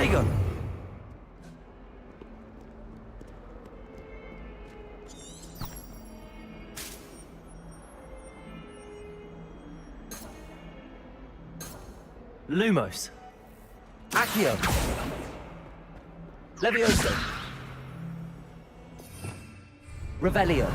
Dragon! Lumos. Accio. Levioso. Revelio.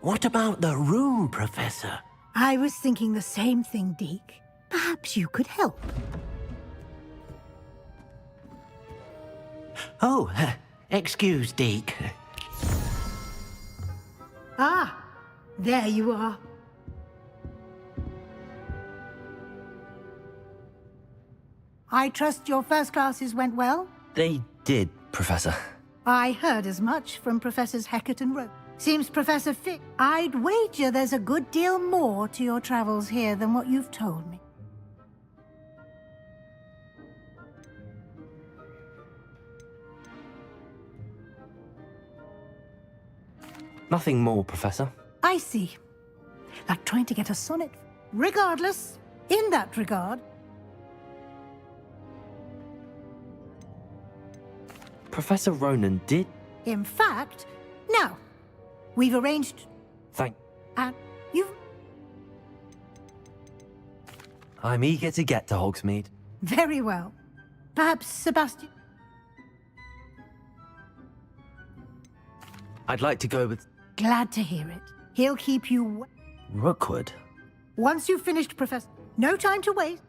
What about the room, Professor? I was thinking the same thing, Deke. Perhaps you could help. Oh, excuse, Deke. Ah, there you are. I trust your first classes went well? They did, Professor. I heard as much from Professors Hecat and Rowe. Seems Professor Fick. I'd wager there's a good deal more to your travels here than what you've told me. Nothing more, Professor. I see. Like trying to get a sonnet. Regardless, in that regard, Professor Ronan did... in fact, now, we've arranged, Thank... and you've... I'm eager to get to Hogsmeade. Very well. Perhaps Sebastian... I'd like to go with... Glad to hear it. He'll keep you... Rookwood. Once you've finished, Professor. No time to waste.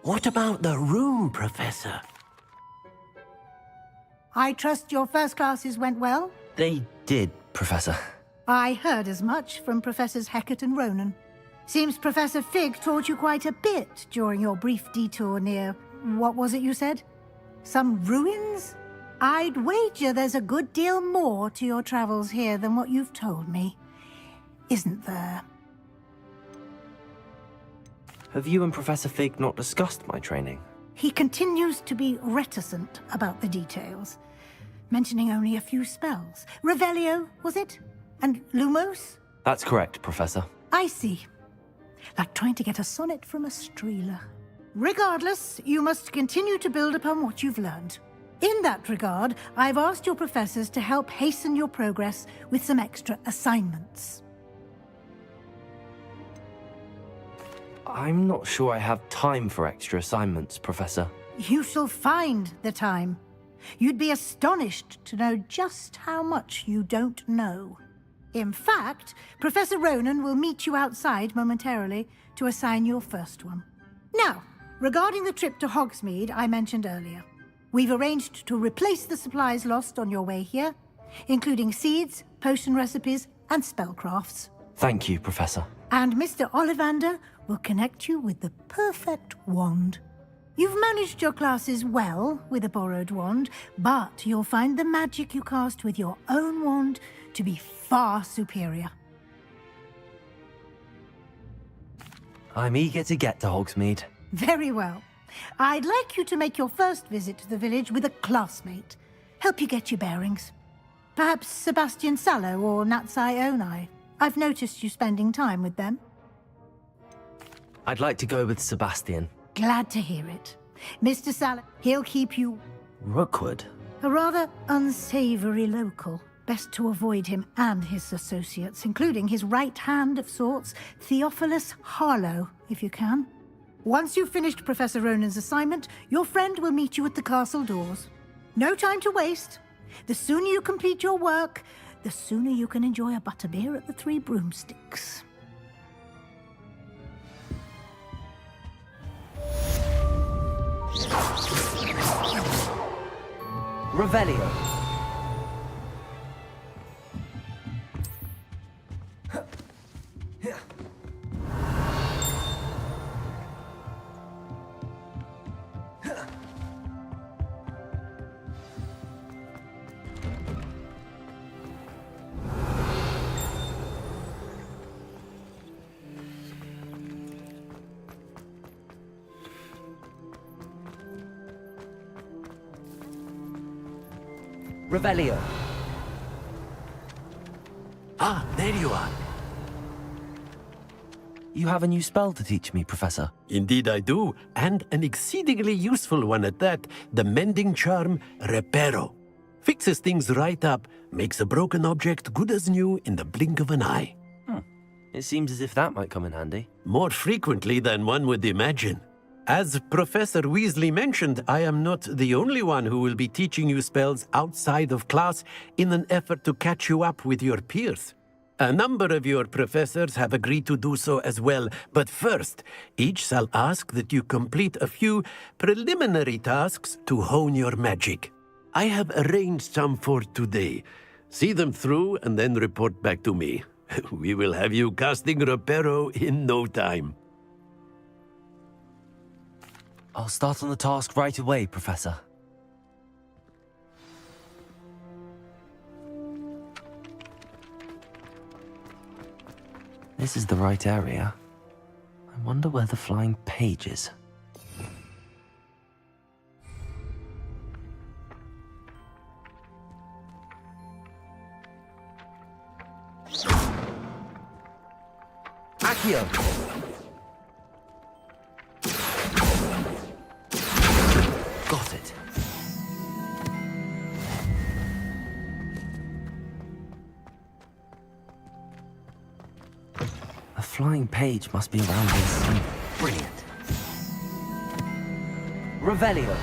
What about the room, Professor? I trust your first classes went well? They did, Professor. I heard as much from Professors Hecat and Ronan. Seems Professor Fig taught you quite a bit during your brief detour near... what was it you said? Some ruins? I'd wager there's a good deal more to your travels here than what you've told me. Isn't there? Have you and Professor Fig not discussed my training? He continues to be reticent about the details, mentioning only a few spells. Revelio, was it? And Lumos? That's correct, Professor. I see. Like trying to get a sonnet from a streeler. Regardless, you must continue to build upon what you've learned. In that regard, I've asked your professors to help hasten your progress with some extra assignments. I'm not sure I have time for extra assignments, Professor. You shall find the time. You'd be astonished to know just how much you don't know. In fact, Professor Ronan will meet you outside momentarily to assign your first one. Now, regarding the trip to Hogsmeade I mentioned earlier, we've arranged to replace the supplies lost on your way here, including seeds, potion recipes, and spellcrafts. Thank you, Professor. And Mr. Ollivander will connect you with the perfect wand. You've managed your classes well with a borrowed wand, but you'll find the magic you cast with your own wand to be far superior. I'm eager to get to Hogsmeade. Very well. I'd like you to make your first visit to the village with a classmate. Help you get your bearings. Perhaps Sebastian Sallow or Natsai Onai. I've noticed you spending time with them. I'd like to go with Sebastian. Glad to hear it. Mr. Sallow, he'll keep you Rookwood? a rather unsavory local. Best to avoid him and his associates, including his right hand of sorts, Theophilus Harlow, if you can. Once you've finished Professor Ronan's assignment, your friend will meet you at the castle doors. No time to waste. The sooner you complete your work, the sooner you can enjoy a butterbeer at the Three Broomsticks. Revelio. Revelio. Ah, there you are. You have a new spell to teach me, Professor. Indeed I do, and an exceedingly useful one at that, the mending charm Reparo. Fixes things right up, makes a broken object good as new in the blink of an eye. It seems as if that might come in handy. More frequently than one would imagine. As Professor Weasley mentioned, I am not the only one who will be teaching you spells outside of class in an effort to catch you up with your peers. A number of your professors have agreed to do so as well, but first, each shall ask that you complete a few preliminary tasks to hone your magic. I have arranged some for today. See them through and then report back to me. We will have you casting Reparo in no time. I'll start on the task right away, Professor. This is the right area. I wonder where the flying page is. Accio! Got it. A flying page must be around here somewhere. Brilliant. Revelio.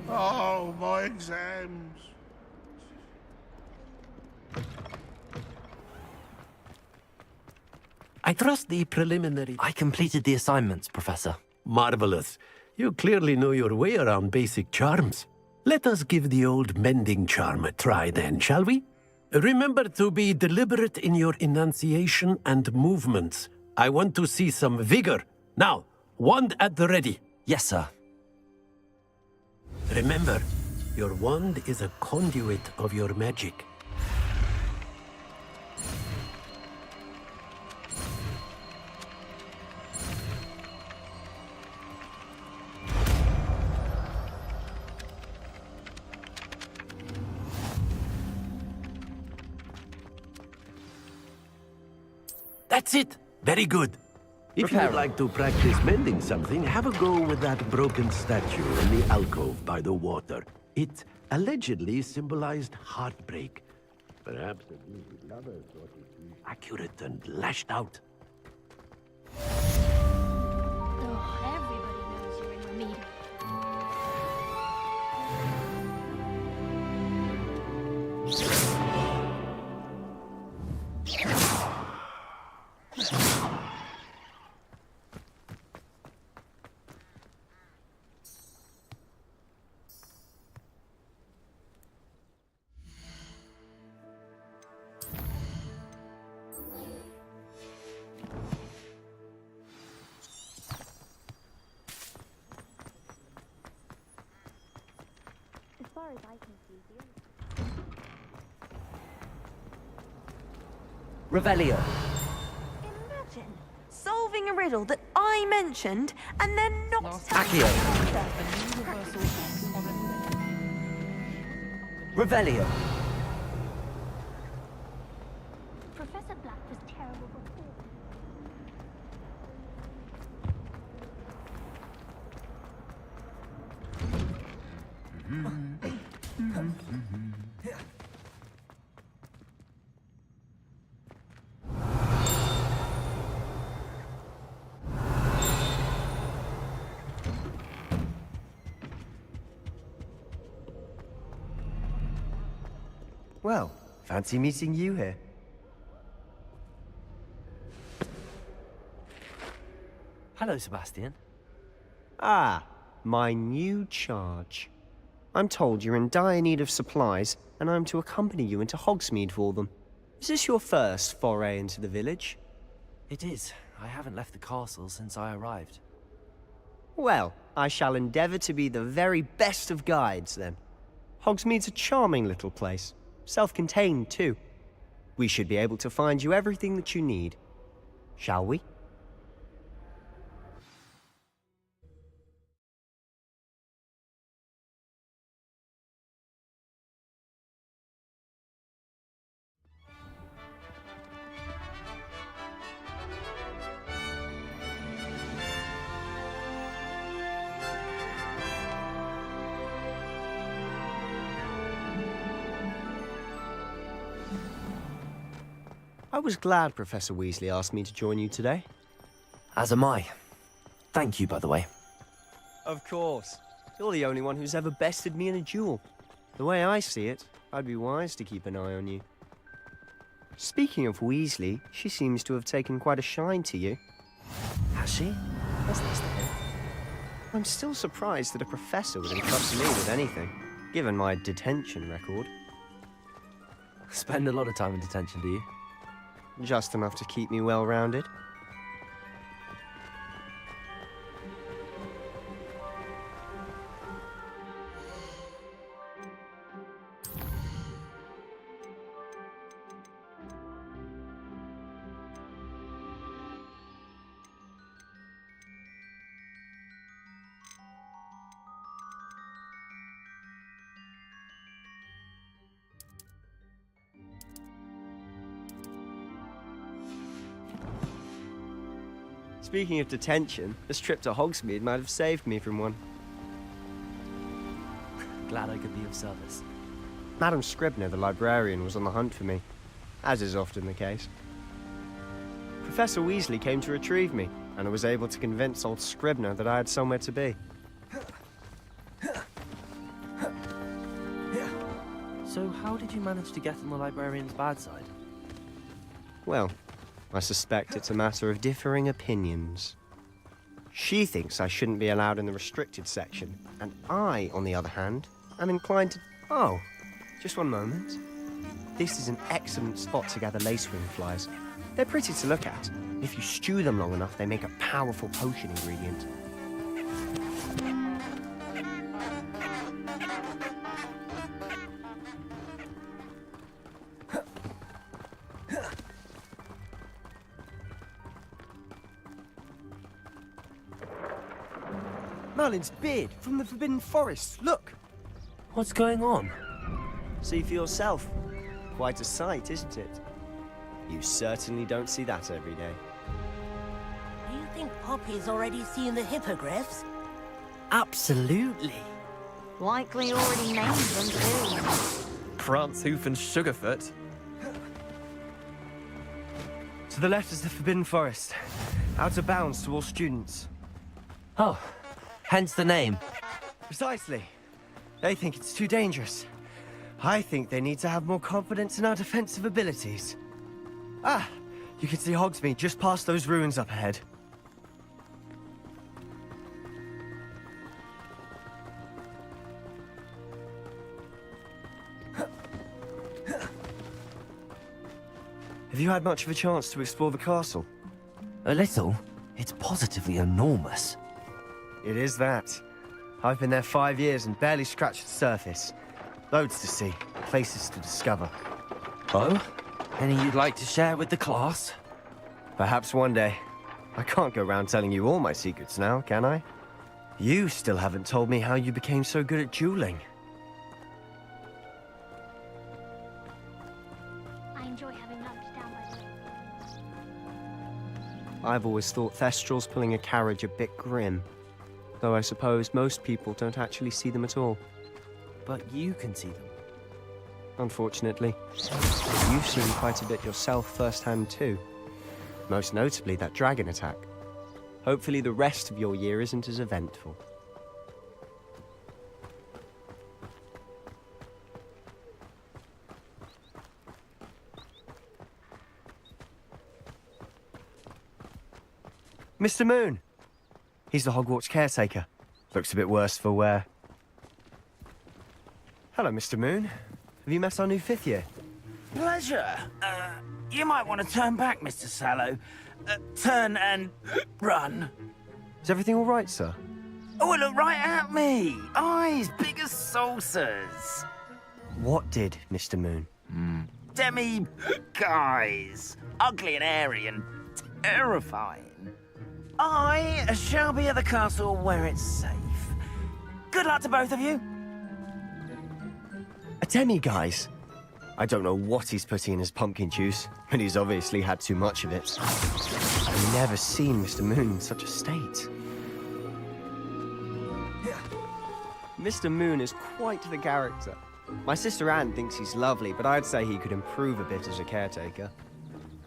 Oh, my exams. I trust the preliminary... I completed the assignments, Professor. Marvelous. You clearly know your way around basic charms. Let us give the old mending charm a try then, shall we? Remember to be deliberate in your enunciation and movements. I want to see some vigor. Now, wand at the ready. Yes, sir. Remember, your wand is a conduit of your magic. That's it! Very good. If you would like to practice mending something, have a go with that broken statue in the alcove by the water. It allegedly symbolized heartbreak. Perhaps a lover thought it was accurate and lashed out. Oh, everybody knows you're in remedial. As far as I can see, Revelio. Imagine solving a riddle that I mentioned and then not telling Accio. Revelio. Professor Black was terrible before. Well, fancy meeting you here. Hello, Sebastian. Ah, my new charge. I'm told you're in dire need of supplies, and I'm to accompany you into Hogsmeade for them. Is this your first foray into the village? It is. I haven't left the castle since I arrived. Well, I shall endeavour to be the very best of guides, then. Hogsmeade's a charming little place. Self-contained, too. We should be able to find you everything that you need. Shall we? I was glad Professor Weasley asked me to join you today. As am I. Thank you, by the way. Of course. You're the only one who's ever bested me in a duel. The way I see it, I'd be wise to keep an eye on you. Speaking of Weasley, she seems to have taken quite a shine to you. Has she? That's nice to hear. I'm still surprised that a professor would entrust me with anything, given my detention record. Spend a lot of time in detention, do you? Just enough to keep me well-rounded. Speaking of detention, this trip to Hogsmeade might have saved me from one. Glad I could be of service. Madam Scribner, the librarian, was on the hunt for me, as is often the case. Professor Weasley came to retrieve me, and I was able to convince old Scribner that I had somewhere to be. So how did you manage to get on the librarian's bad side? Well, I suspect it's a matter of differing opinions. She thinks I shouldn't be allowed in the restricted section, and I, on the other hand, am inclined to... Oh, just one moment. This is an excellent spot to gather lacewing flies. They're pretty to look at. If you stew them long enough, they make a powerful potion ingredient. Merlin's beard from the Forbidden Forest. Look! What's going on? See for yourself. Quite a sight, isn't it? You certainly don't see that every day. Do you think Poppy's already seen the hippogriffs? Absolutely. Likely already named them too. Prancehoof and Sugarfoot. To the left is the Forbidden Forest. Out of bounds to all students. Oh, hence the name. Precisely. They think it's too dangerous. I think they need to have more confidence in our defensive abilities. Ah, you can see Hogsmeade just past those ruins up ahead. Have you had much of a chance to explore the castle? A little. It's positively enormous. It is that. I've been there 5 years and barely scratched the surface. Loads to see, places to discover. Oh? Any you'd like to share with the class? Perhaps one day. I can't go around telling you all my secrets now, can I? You still haven't told me how you became so good at dueling. I enjoy having lunch down by the lake. I've always thought Thestrals pulling a carriage a bit grim. Though I suppose most people don't actually see them at all. But you can see them. Unfortunately. You've seen quite a bit yourself firsthand too. Most notably that dragon attack. Hopefully the rest of your year isn't as eventful. Mr. Moon! He's the Hogwarts caretaker. Looks a bit worse for wear. Hello, Mr. Moon. Have you met our new 5th year? Pleasure. You might want to turn back, Mr. Sallow. Turn and run. Is everything all right, sir? Oh, look right at me. Eyes big as saucers. What did, Mr. Moon? Demi guys. Ugly and airy and terrifying. I shall be at the castle where it's safe. Good luck to both of you. A demi-guise? I don't know what he's putting in his pumpkin juice, but he's obviously had too much of it. I've never seen Mr. Moon in such a state. Mr. Moon is quite the character. My sister Anne thinks he's lovely, but I'd say he could improve a bit as a caretaker.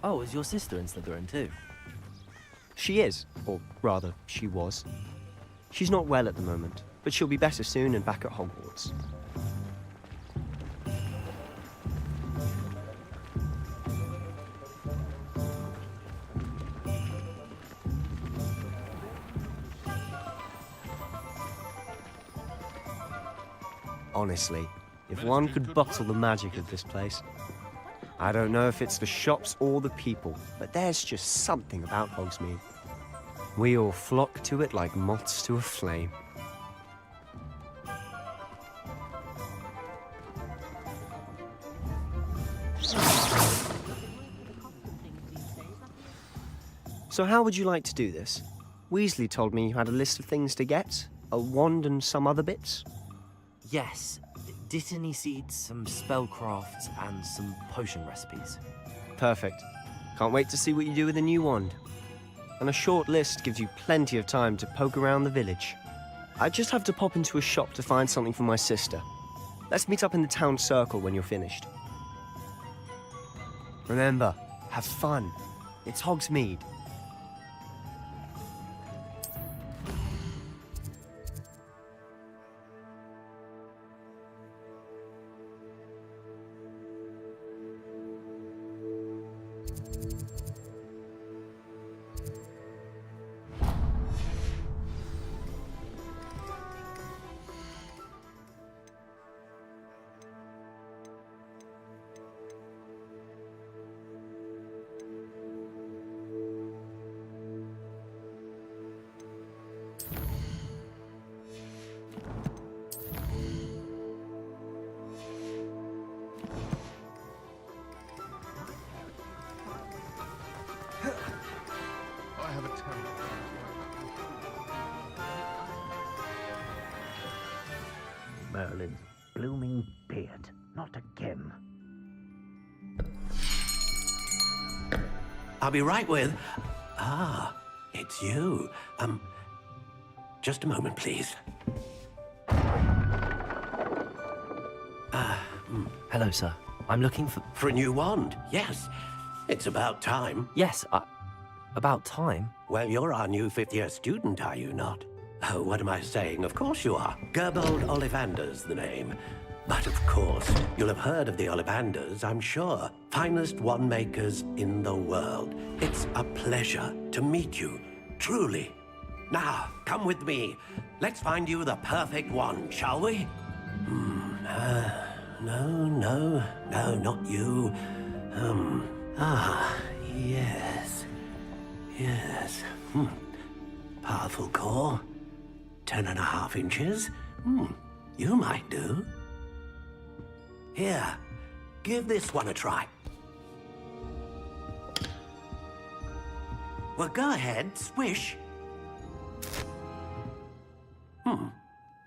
Oh, is your sister in Slytherin too? She is, or rather, she was. She's not well at the moment, but she'll be better soon and back at Hogwarts. Honestly, if one could bottle the magic of this place. I don't know if it's the shops or the people, but there's just something about Hogsmeade. We all flock to it like moths to a flame. So how would you like to do this? Weasley told me you had a list of things to get, a wand and some other bits. Yes. Dittany seeds, some spellcrafts, and some potion recipes. Perfect. Can't wait to see what you do with the new wand. And a short list gives you plenty of time to poke around the village. I just have to pop into a shop to find something for my sister. Let's meet up in the town circle when you're finished. Remember, have fun. It's Hogsmeade. Merlin's blooming beard. Not again. I'll be right with... Ah, it's you. Just a moment, please. Hello, sir. I'm looking for... For a new wand, yes. It's about time. Yes, about time. Well, you're our new fifth-year student, are you not? Oh, what am I saying? Of course you are. Gerbold Ollivander's the name. But of course, you'll have heard of the Ollivanders, I'm sure. Finest wand makers in the world. It's a pleasure to meet you, truly. Now, come with me. Let's find you the perfect wand, shall we? No, not you. Yes. Powerful core. 10.5 inches. You might do. Here, give this one a try. Well, go ahead, swish.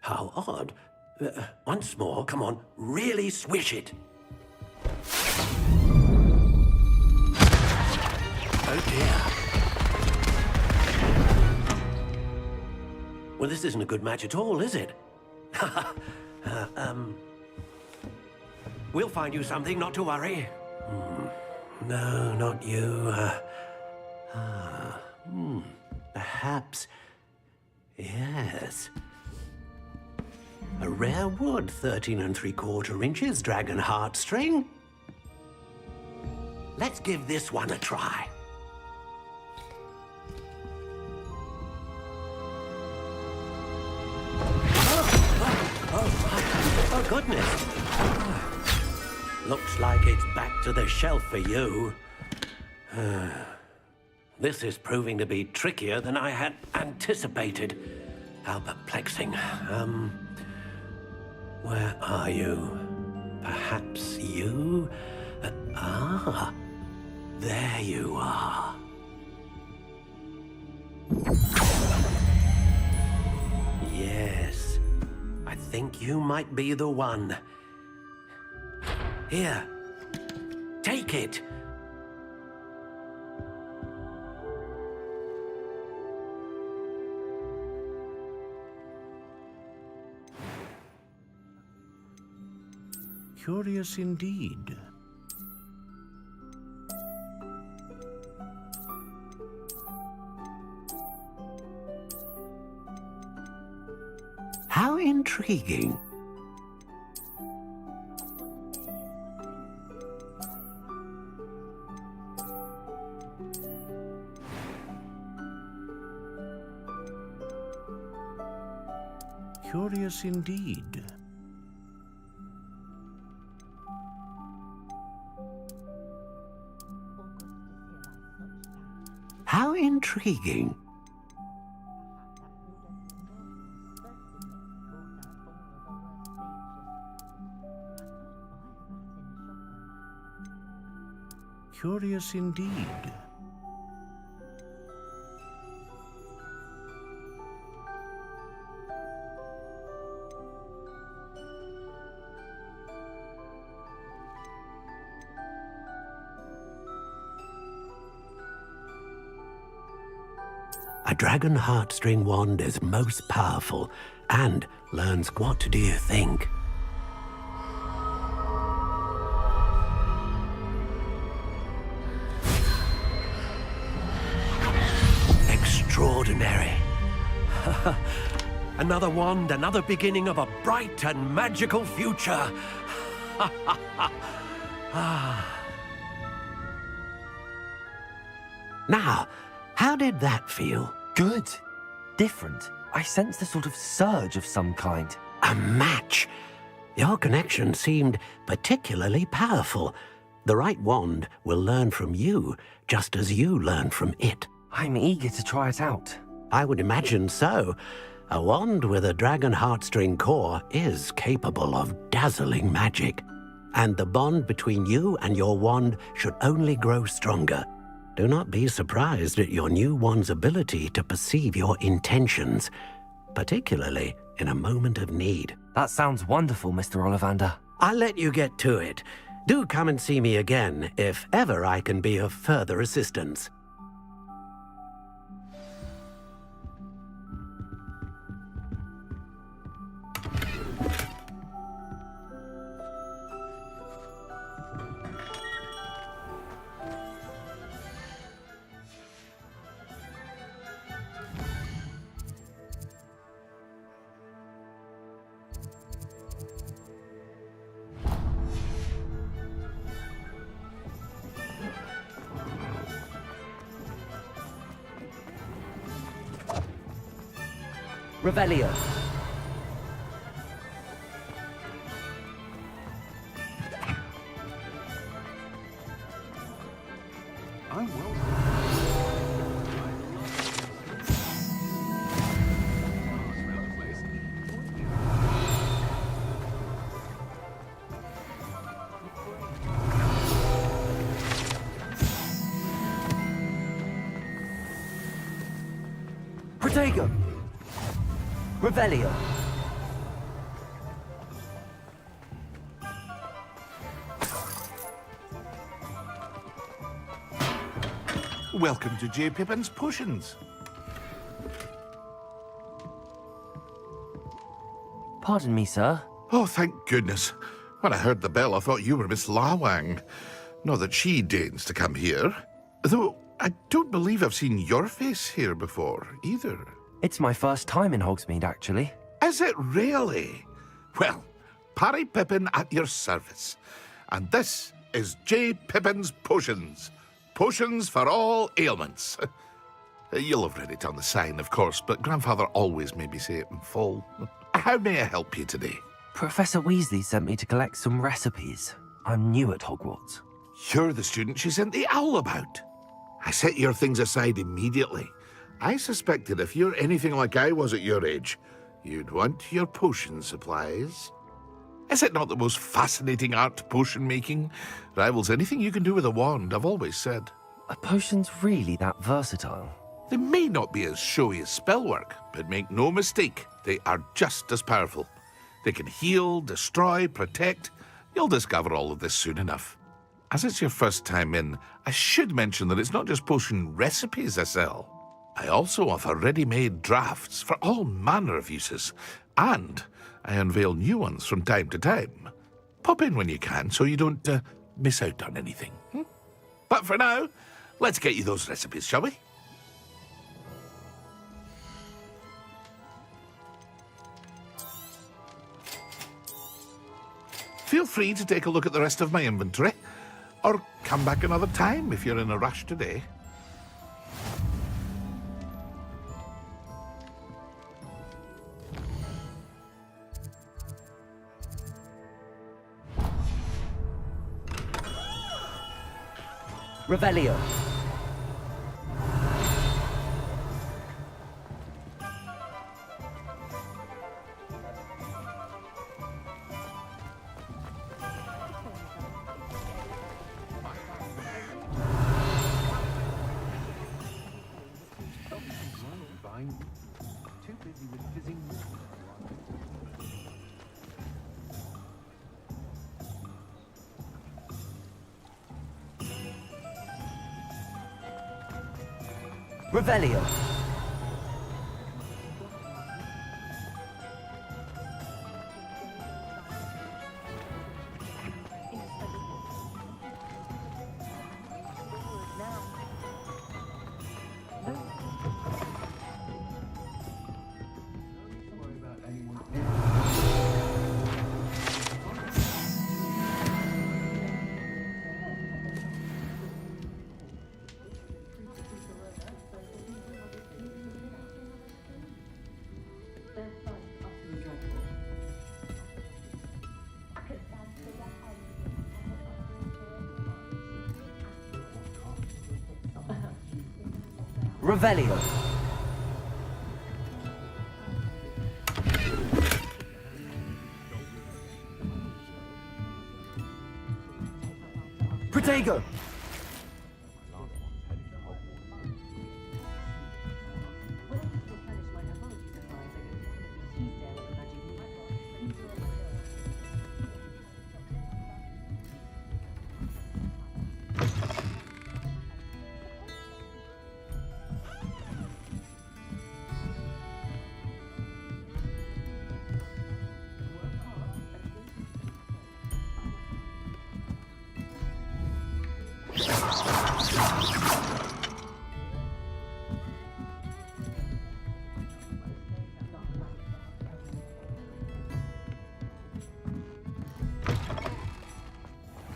How odd. Once more, come on, really swish it. Oh dear. Well, this isn't a good match at all, is it? We'll find you something, not to worry. No, not you. Perhaps... Yes. A rare wood, 13 3/4 inches, dragon heartstring. Let's give this one a try. Oh, goodness. Looks like it's back to the shelf for you. This is proving to be trickier than I had anticipated. How perplexing. Where are you? Perhaps you? There you are. Yes, I think you might be the one. Here, take it. Curious indeed. How intriguing. Curious indeed. How intriguing. Curious indeed. A dragon heartstring wand is most powerful and learns what do you think? Extraordinary. Another wand, another beginning of a bright and magical future. Now, how did that feel? Good. Different. I sensed a sort of surge of some kind. A match. Your connection seemed particularly powerful. The right wand will learn from you, just as you learn from it. I'm eager to try it out. I would imagine so. A wand with a dragon heartstring core is capable of dazzling magic. And the bond between you and your wand should only grow stronger. Do not be surprised at your new wand's ability to perceive your intentions, particularly in a moment of need. That sounds wonderful, Mr. Ollivander. I'll let you get to it. Do come and see me again if ever I can be of further assistance. Revelio. Protego. Revelio. Welcome to J. Pippin's Potions. Pardon me, sir. Oh, thank goodness. When I heard the bell, I thought you were Miss Lawang. Not that she deigns to come here. Though, I don't believe I've seen your face here before, either. It's my first time in Hogsmeade, actually. Is it really? Well, Parry Pippin at your service. And this is J. Pippin's Potions. Potions for all ailments. You'll have read it on the sign, of course, but Grandfather always made me say it in full. How may I help you today? Professor Weasley sent me to collect some recipes. I'm new at Hogwarts. You're the student she sent the owl about. I set your things aside immediately. I suspected if you're anything like I was at your age, you'd want your potion supplies. Is it not the most fascinating art, potion making? Rivals anything you can do with a wand, I've always said. Are potions really that versatile? They may not be as showy as spellwork, but make no mistake, they are just as powerful. They can heal, destroy, protect. You'll discover all of this soon enough. As it's your first time in, I should mention that it's not just potion recipes I sell. I also offer ready-made drafts for all manner of uses, and I unveil new ones from time to time. Pop in when you can so you don't miss out on anything. But for now, let's get you those recipes, shall we? Feel free to take a look at the rest of my inventory, or come back another time if you're in a rush today. Revelio. Revelio. Revelio. Protego.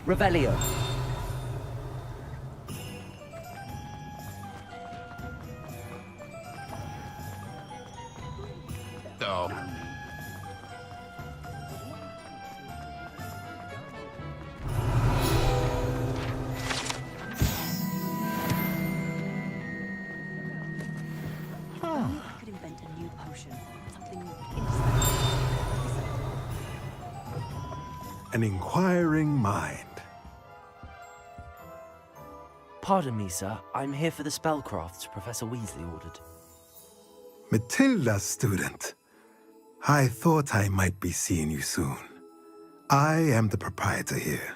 Revelio. Oh. I could invent a new potion. Something An inquiring mind. Pardon me, sir. I'm here for the spellcrafts Professor Weasley ordered. Matilda's student. I thought I might be seeing you soon. I am the proprietor here,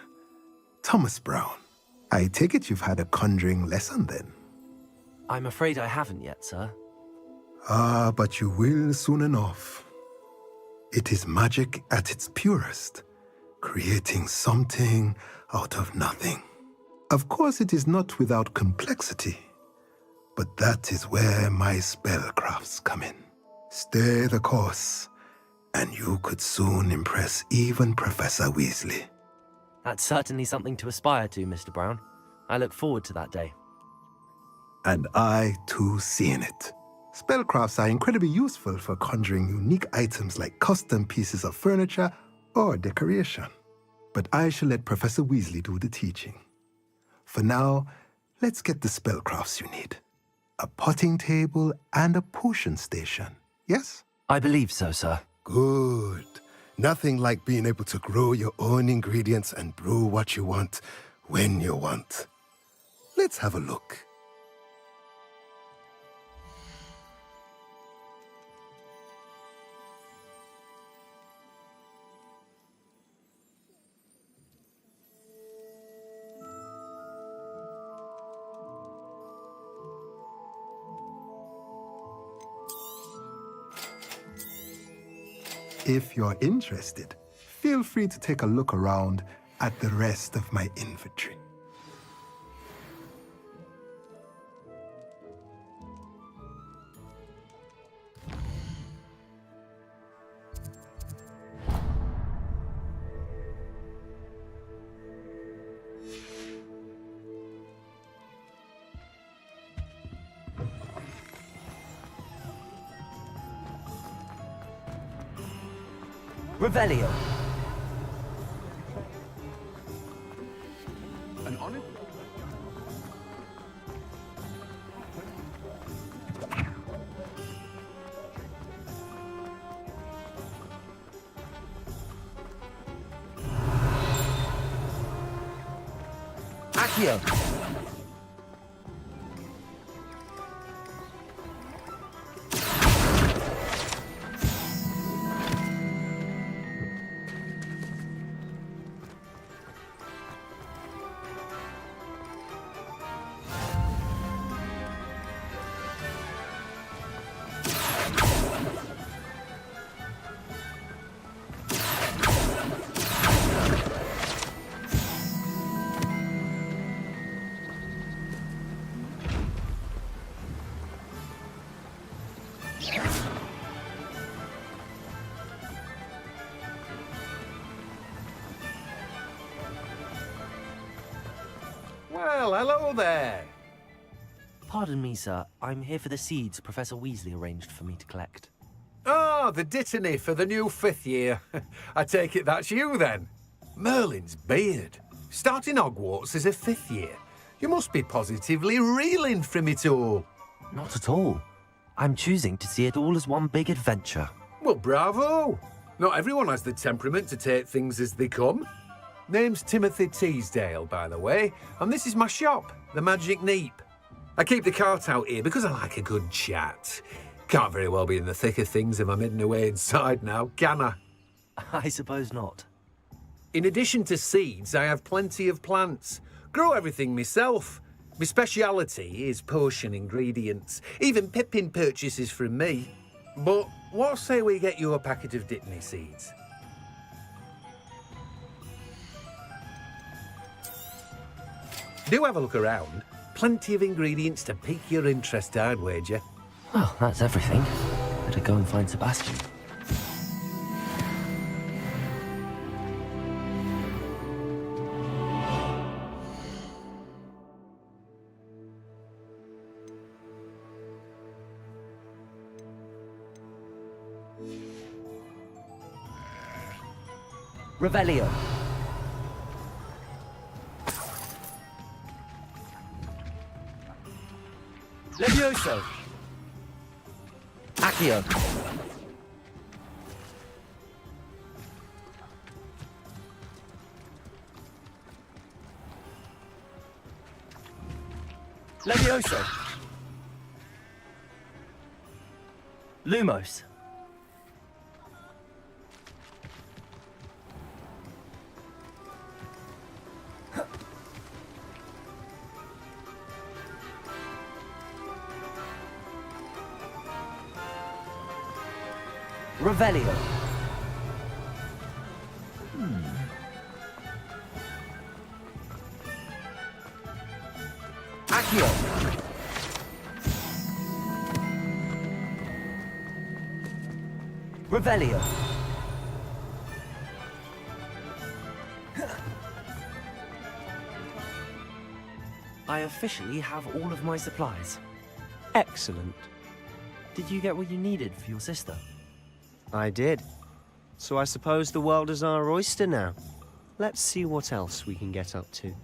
Thomas Brown. I take it you've had a conjuring lesson then? I'm afraid I haven't yet, sir. Ah, but you will soon enough. It is magic at its purest, creating something out of nothing. Of course, it is not without complexity, but that is where my spellcrafts come in. Stay the course, and you could soon impress even Professor Weasley. That's certainly something to aspire to, Mr. Brown. I look forward to that day. And I, too, seeing it. Spellcrafts are incredibly useful for conjuring unique items like custom pieces of furniture or decoration. But I shall let Professor Weasley do the teaching. For now, let's get the spellcrafts you need. A potting table and a potion station, yes? I believe so, sir. Good. Nothing like being able to grow your own ingredients and brew what you want, when you want. Let's have a look. If you're interested, feel free to take a look around at the rest of my inventory. Revelio. An honest... Accio. Well, hello there. Pardon me, sir. I'm here for the seeds Professor Weasley arranged for me to collect. Oh, the dittany for the new 5th year. I take it that's you, then. Merlin's beard. Starting Hogwarts as a 5th year. You must be positively reeling from it all. Not at all. I'm choosing to see it all as one big adventure. Well, bravo. Not everyone has the temperament to take things as they come. Name's Timothy Teasdale, by the way, and this is my shop, the Magic Neep. I keep the cart out here because I like a good chat. Can't very well be in the thick of things if I'm hidden away inside now, can I? I suppose not. In addition to seeds, I have plenty of plants. Grow everything myself. My speciality is potion ingredients. Even Pippin purchases from me. But what say we get you a packet of Dittany seeds? Do have a look around. Plenty of ingredients to pique your interest, I'd wager. Well, that's everything. Better go and find Sebastian. Revelio. Levioso. Accio. Levioso. Lumos. Revelio. Accio. Revelio. I officially have all of my supplies. Excellent. Did you get what you needed for your sister? I did. So I suppose the world is our oyster now. Let's see what else we can get up to.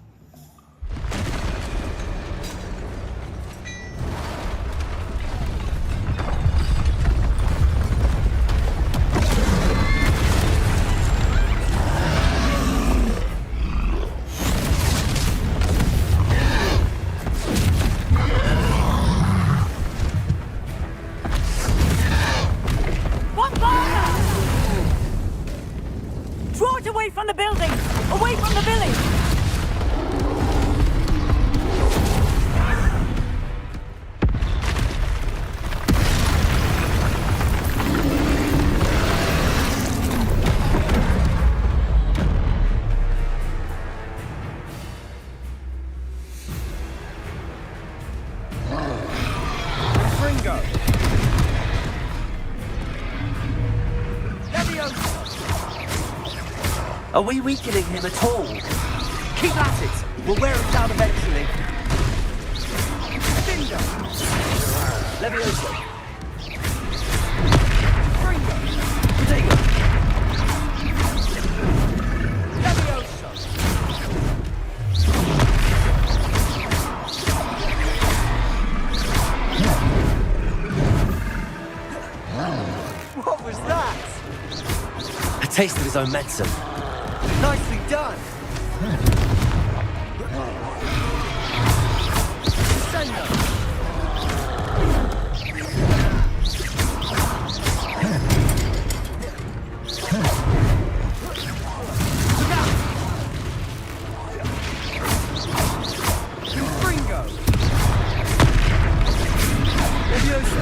Draw it away from the building! Away from the village! Fringo. Are we weakening him at all? Keep at it! We'll wear him down eventually. Finger! Levioso. Fringo. Digo. Levioso. What was that? A taste of his own medicine. Nicely done! Fringo! Levioso!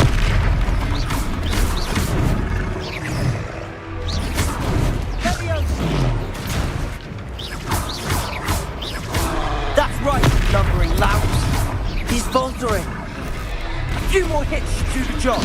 That's right, lumbering louse. He's faltering. A few more hits to do the job.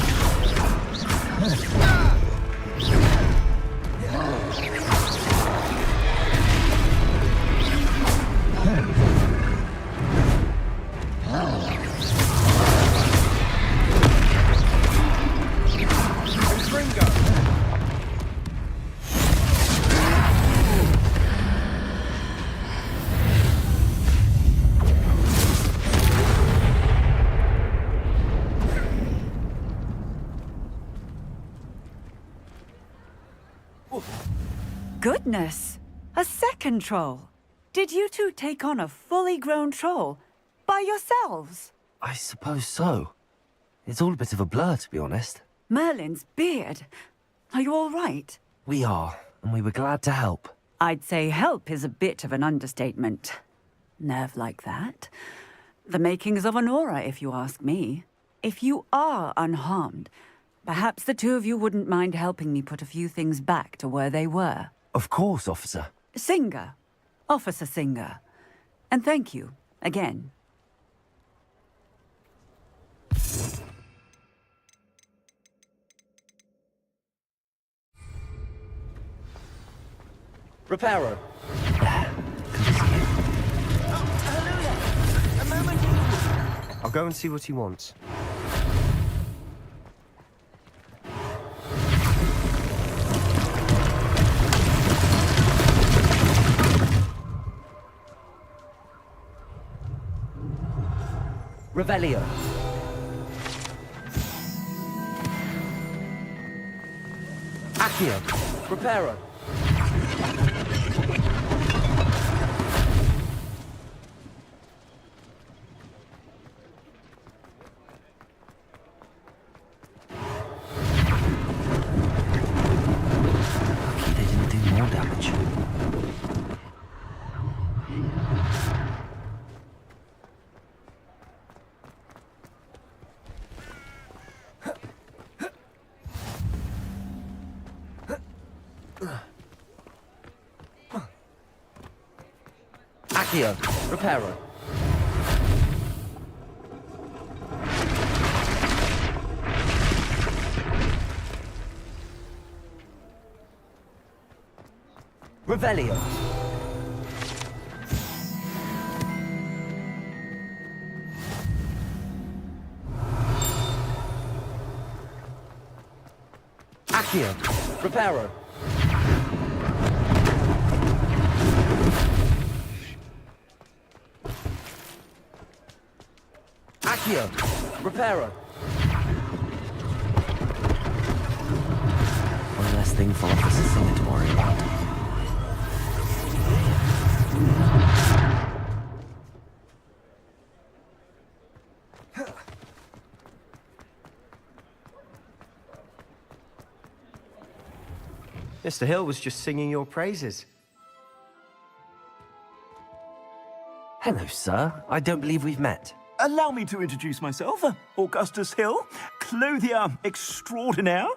Goodness! A second troll! Did you two take on a fully grown troll? By yourselves? I suppose so. It's all a bit of a blur, to be honest. Merlin's beard. Are you all right? We are, and we were glad to help. I'd say help is a bit of an understatement. Nerve like that. The makings of an aura, if you ask me. If you are unharmed, perhaps the two of you wouldn't mind helping me put a few things back to where they were. Of course, officer. Singer. Officer Singer. And thank you, again. Reparo. I'll go and see what he wants. Revelio. Accio. Reparo. Lucky they didn't do more damage. Accio. Reparo. Revelio. Accio. Reparo. Accio. Reparo. One less thing for Officer Singer to worry about. Mr. Hill was just singing your praises. Hello, sir. I don't believe we've met. Allow me to introduce myself, Augustus Hill, clothier extraordinaire.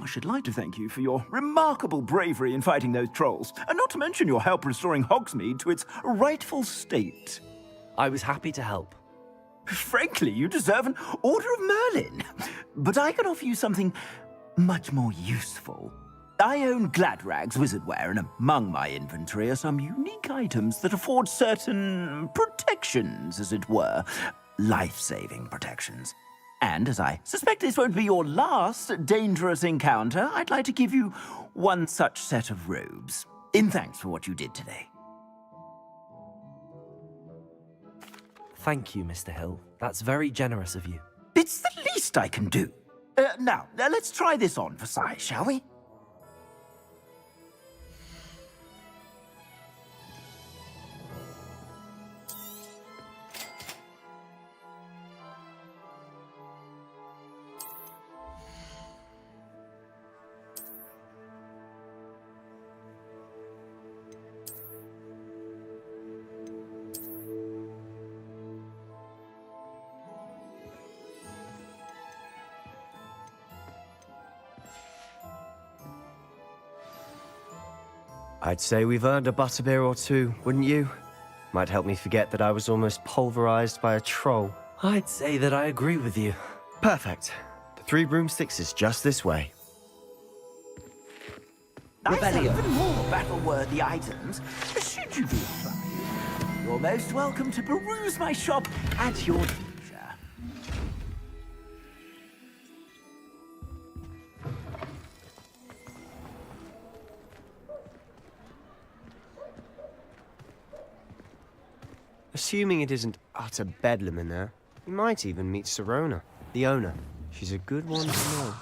I should like to thank you for your remarkable bravery in fighting those trolls, and not to mention your help restoring Hogsmeade to its rightful state. I was happy to help. Frankly, you deserve an Order of Merlin. But I can offer you something much more useful. I own Gladrag's wizardware, and among my inventory are some unique items that afford certain protections, as it were. Life-saving protections. And as I suspect this won't be your last dangerous encounter, I'd like to give you one such set of robes, in thanks for what you did today. Thank you, Mr. Hill. That's very generous of you. It's the least I can do. Now, let's try this on for size, shall we? I'd say we've earned a butterbeer or two, wouldn't you? Might help me forget that I was almost pulverized by a troll. I'd say that I agree with you. Perfect. The 3 broomsticks is just this way. I have even more battle-worthy items, should you be inclined. You're most welcome to peruse my shop at your leisure. Assuming it isn't utter bedlam in there, you might even meet Sirona, the owner. She's a good one to know.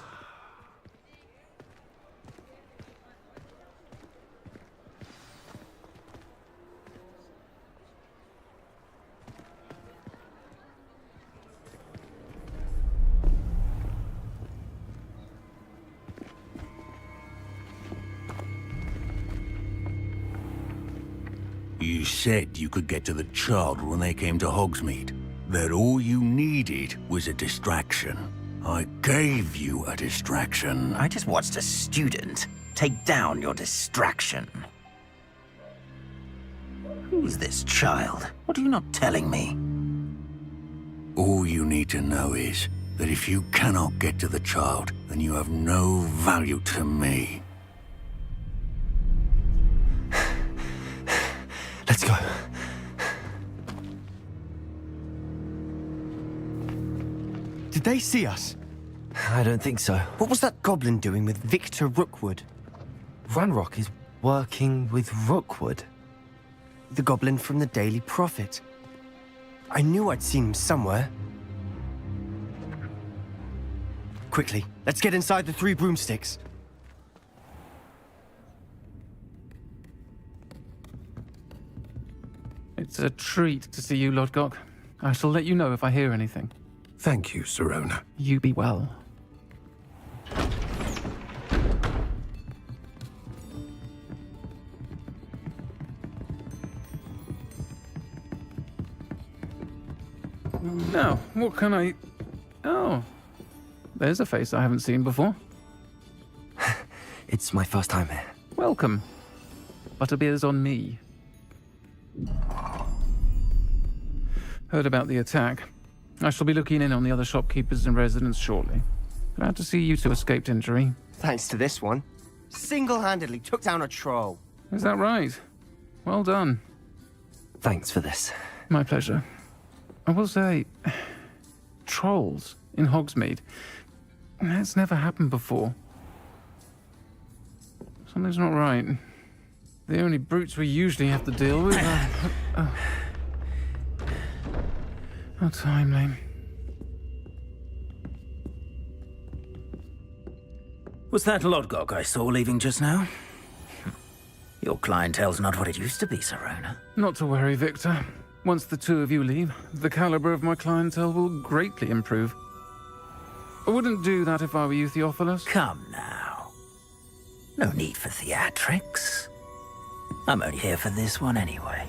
You said you could get to the child when they came to Hogsmeade. That all you needed was a distraction. I gave you a distraction. I just watched a student take down your distraction. Who's this child? What are you not telling me? All you need to know is that if you cannot get to the child, then you have no value to me. Let's go. Did they see us? I don't think so. What was that goblin doing with Victor Rookwood? Ranrock is working with Rookwood. The goblin from the Daily Prophet. I knew I'd seen him somewhere. Quickly, let's get inside the 3 broomsticks. It's a treat to see you, Lodgok. I shall let you know if I hear anything. Thank you, Sirona. You be well. Now, what can I... Oh, there's a face I haven't seen before. It's my first time here. Welcome. Butterbeer's on me. Heard about the attack. I shall be looking in on the other shopkeepers and residents shortly. Glad to see you two escaped injury. Thanks to this one. Single-handedly took down a troll. Is that right? Well done. Thanks for this. My pleasure. I will say, trolls in Hogsmeade. That's never happened before. Something's not right. The only brutes we usually have to deal with are... How timely. Was that Lodgok I saw leaving just now? Your clientele's not what it used to be, Sirona. Not to worry, Victor. Once the 2 of you leave, the caliber of my clientele will greatly improve. I wouldn't do that if I were you, Theophilus. Come now. No need for theatrics. I'm only here for this one anyway.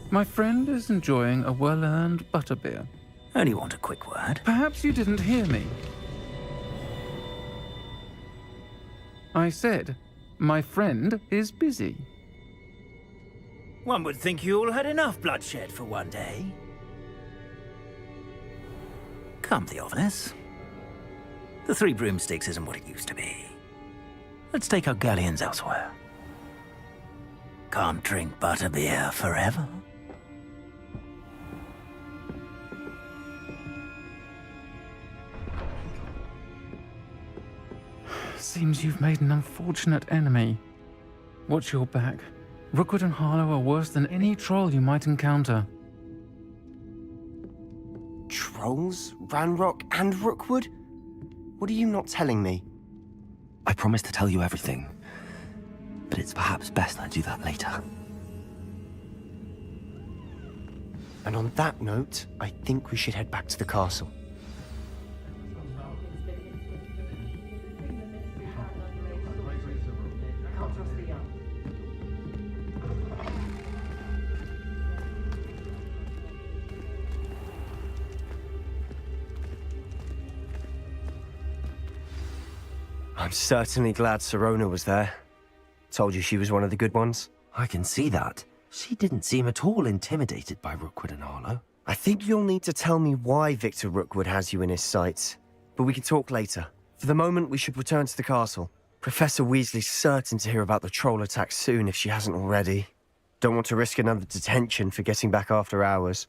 My friend is enjoying a well-earned butterbeer. Only want a quick word. Perhaps you didn't hear me. I said, my friend is busy. One would think you all had enough bloodshed for one day. Come, Theophilus. The 3 broomsticks isn't what it used to be. Let's take our galleons elsewhere. Can't drink butterbeer forever. Seems you've made an unfortunate enemy. Watch your back. Rookwood and Harlow are worse than any troll you might encounter. Trolls? Ranrock and Rookwood? What are you not telling me? I promised to tell you everything, but it's perhaps best I do that later. And on that note, I think we should head back to the castle. I'm certainly glad Sirona was there. Told you she was one of the good ones. I can see that. She didn't seem at all intimidated by Rookwood and Harlow. I think you'll need to tell me why Victor Rookwood has you in his sights. But we can talk later. For the moment, we should return to the castle. Professor Weasley's certain to hear about the troll attack soon if she hasn't already. Don't want to risk another detention for getting back after hours.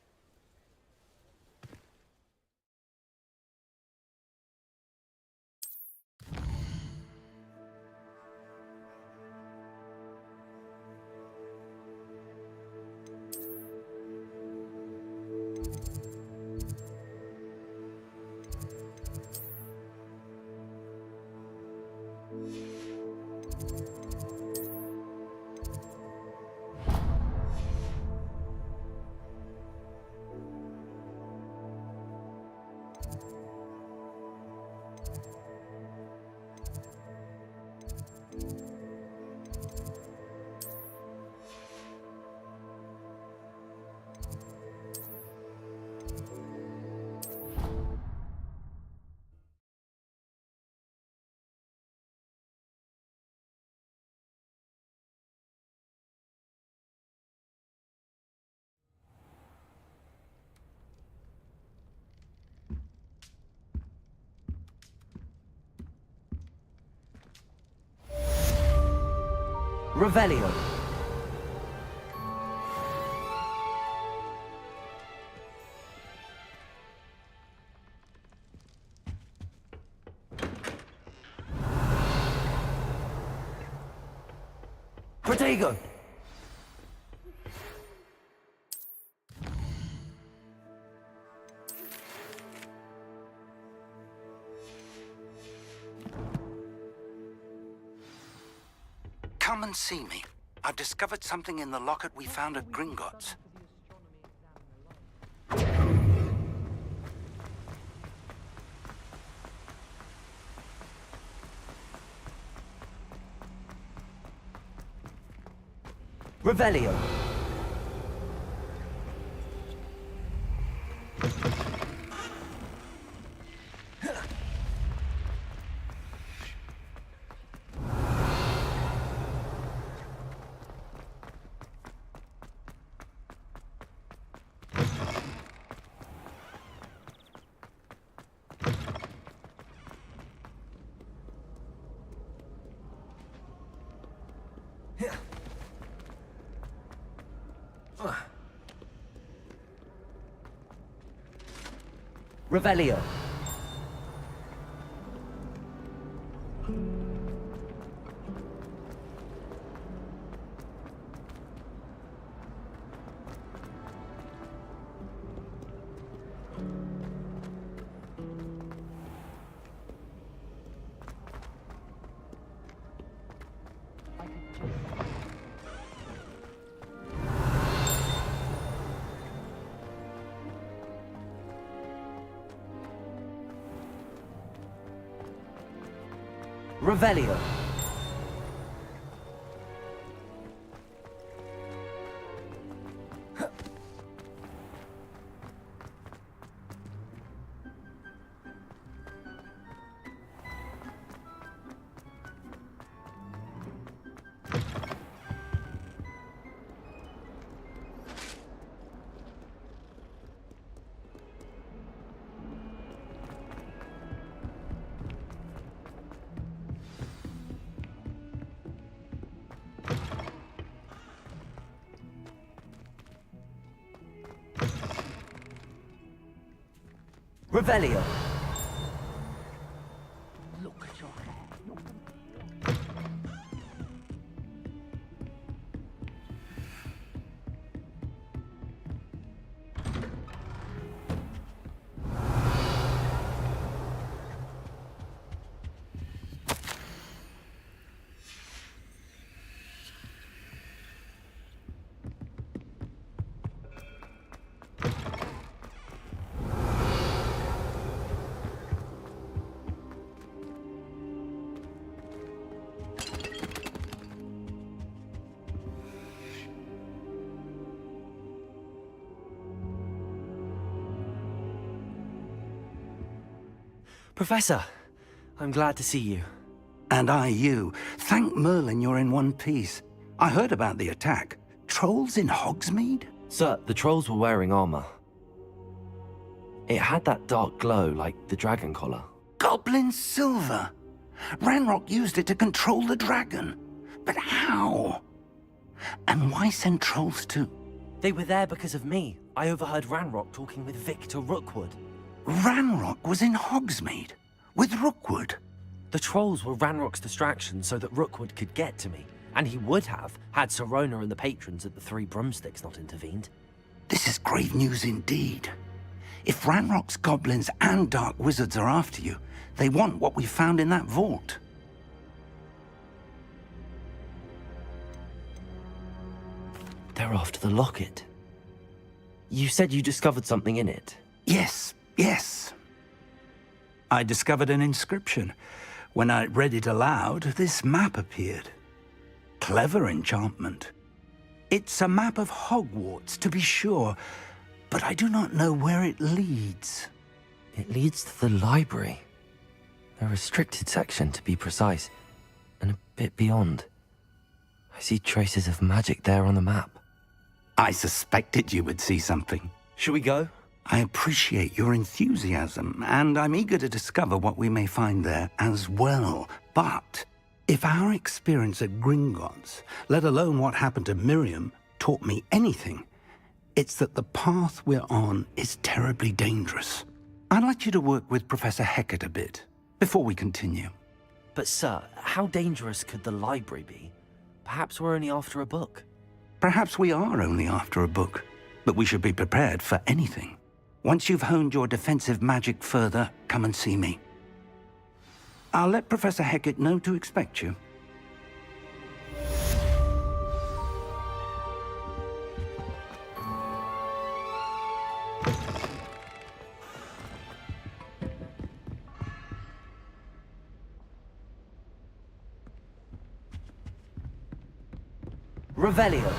Revelio. Protego. Come and see me. I've discovered something in the locket we found at Gringotts. Revelio. Revelio. Revelio. Revelio. Look at your hair. Professor, I'm glad to see you. And I you. Thank Merlin you're in one piece. I heard about the attack. Trolls in Hogsmeade? Sir, the trolls were wearing armor. It had that dark glow like the dragon collar. Goblin silver! Ranrock used it to control the dragon. But how? And why send trolls too? They were there because of me. I overheard Ranrock talking with Victor Rookwood. Ranrock was in Hogsmeade? With Rookwood? The trolls were Ranrock's distraction so that Rookwood could get to me. And he would have, had Sirona and the patrons at the Three Broomsticks not intervened. This is grave news indeed. If Ranrock's goblins and dark wizards are after you, they want what we found in that vault. They're after the locket. You said you discovered something in it. Yes. I discovered an inscription. When I read it aloud, this map appeared. Clever enchantment. It's a map of Hogwarts, to be sure, but I do not know where it leads. It leads to the library. A restricted section, to be precise, and a bit beyond. I see traces of magic there on the map. I suspected you would see something. Shall we go? I appreciate your enthusiasm, and I'm eager to discover what we may find there as well. But if our experience at Gringotts, let alone what happened to Miriam, taught me anything, it's that the path we're on is terribly dangerous. I'd like you to work with Professor Hecat a bit, before we continue. But sir, how dangerous could the library be? Perhaps we're only after a book. Perhaps we are only after a book, but we should be prepared for anything. Once you've honed your defensive magic further, come and see me. I'll let Professor Hecat know to expect you. Revelio.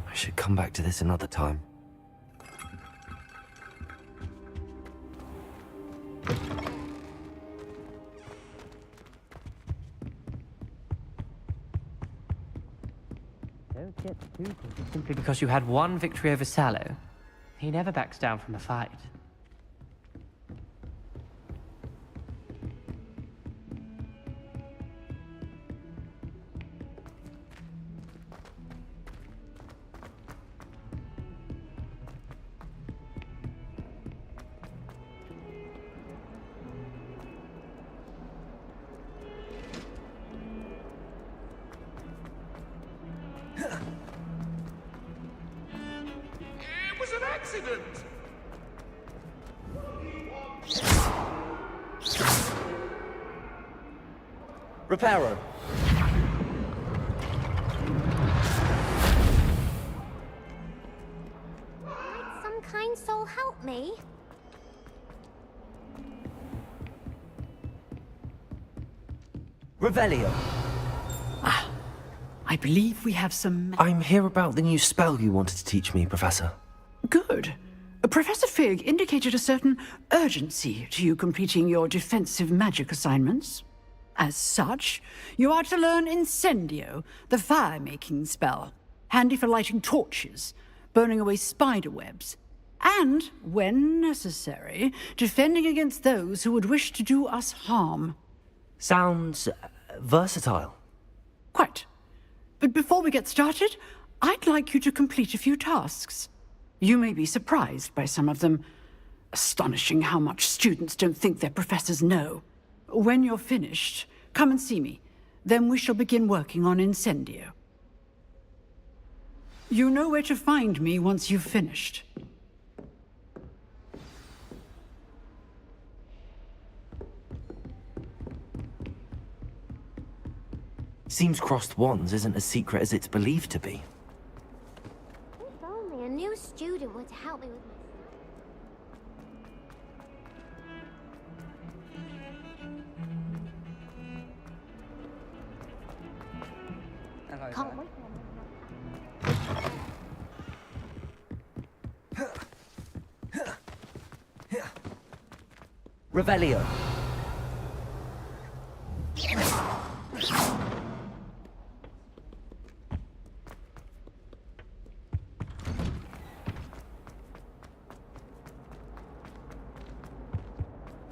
I should come back to this another time. Don't get too cocky simply because you had one victory over Sallow. He never backs down from a fight. It was an accident! Reparo. Might some kind soul help me? Revelio. I believe we have some... I'm here about the new spell you wanted to teach me, Professor. Good. Professor Fig indicated a certain urgency to you completing your defensive magic assignments. As such, you are to learn Incendio, the fire-making spell, handy for lighting torches, burning away spider webs, and, when necessary, defending against those who would wish to do us harm. Sounds versatile. Quite. But before we get started, I'd like you to complete a few tasks. You may be surprised by some of them. Astonishing how much students don't think their professors know. When you're finished, come and see me. Then we shall begin working on Incendio. You know where to find me once you've finished. Seems crossed wands isn't as secret as it's believed to be. If only a new student were to help me with my... Can't wait. Revelio.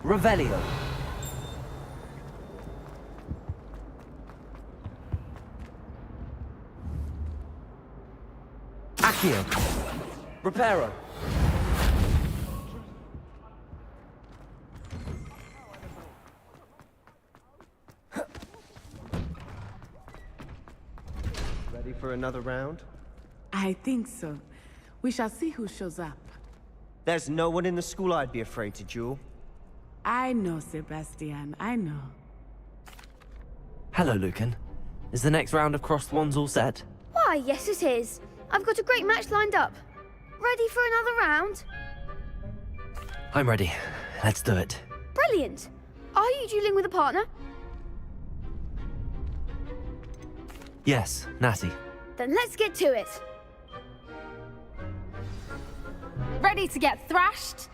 Revelio. Accio. Reparo. Ready for another round? I think so. We shall see who shows up. There's no one in the school I'd be afraid to duel. I know, Sebastian. I know. Hello, Lucan. Is the next round of crossed wands all set? Why, yes it is. I've got a great match lined up. Ready for another round? I'm ready. Let's do it. Brilliant. Are you dueling with a partner? Yes, Natty. Then let's get to it. Ready to get thrashed?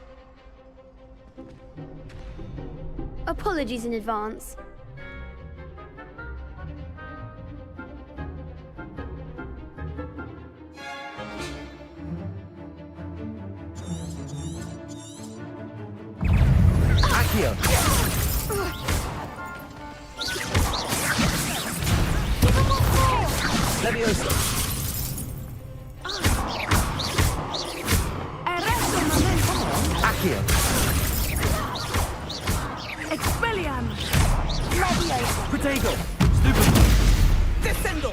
Apologies in advance. Accio. Levioso. Accio. Expelliarm! Levioso. Protego. Stupid! Descendo!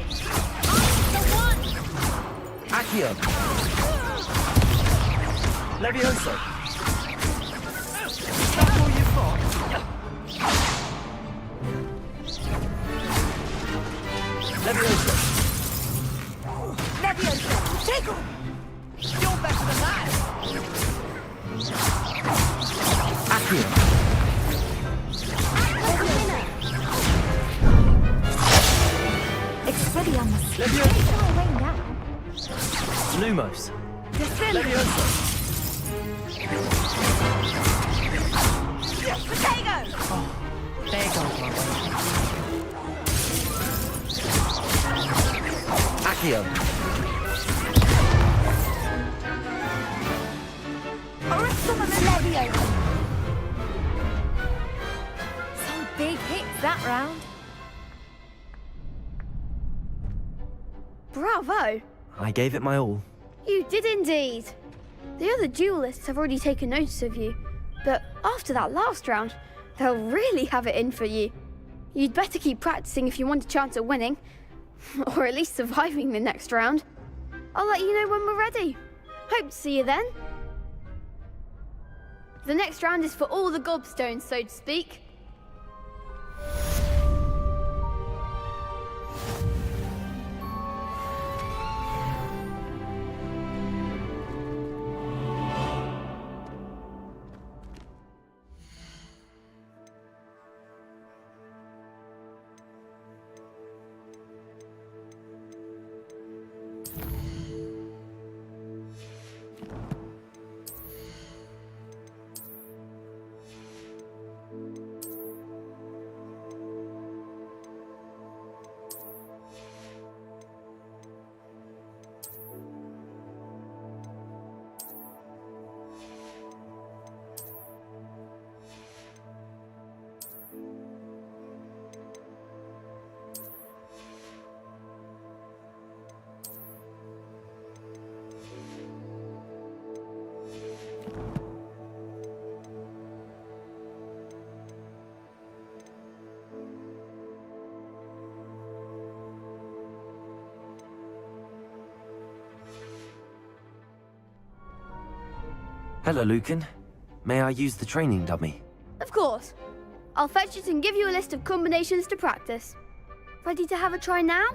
The one! Accio. Levioso. That's all you've got? Levioso. Levioso. Protego. You're better than that. Lumos. Potato! There goes my way. Accio. Leviosa! Some big hits that round. Bravo! I gave it my all. You did indeed. The other duelists have already taken notice of you, but after that last round, they'll really have it in for you. You'd better keep practicing if you want a chance at winning, or at least surviving the next round. I'll let you know when we're ready. Hope to see you then. The next round is for all the gobstones, so to speak. Hello, Lucan. May I use the training dummy? Of course. I'll fetch it and give you a list of combinations to practice. Ready to have a try now?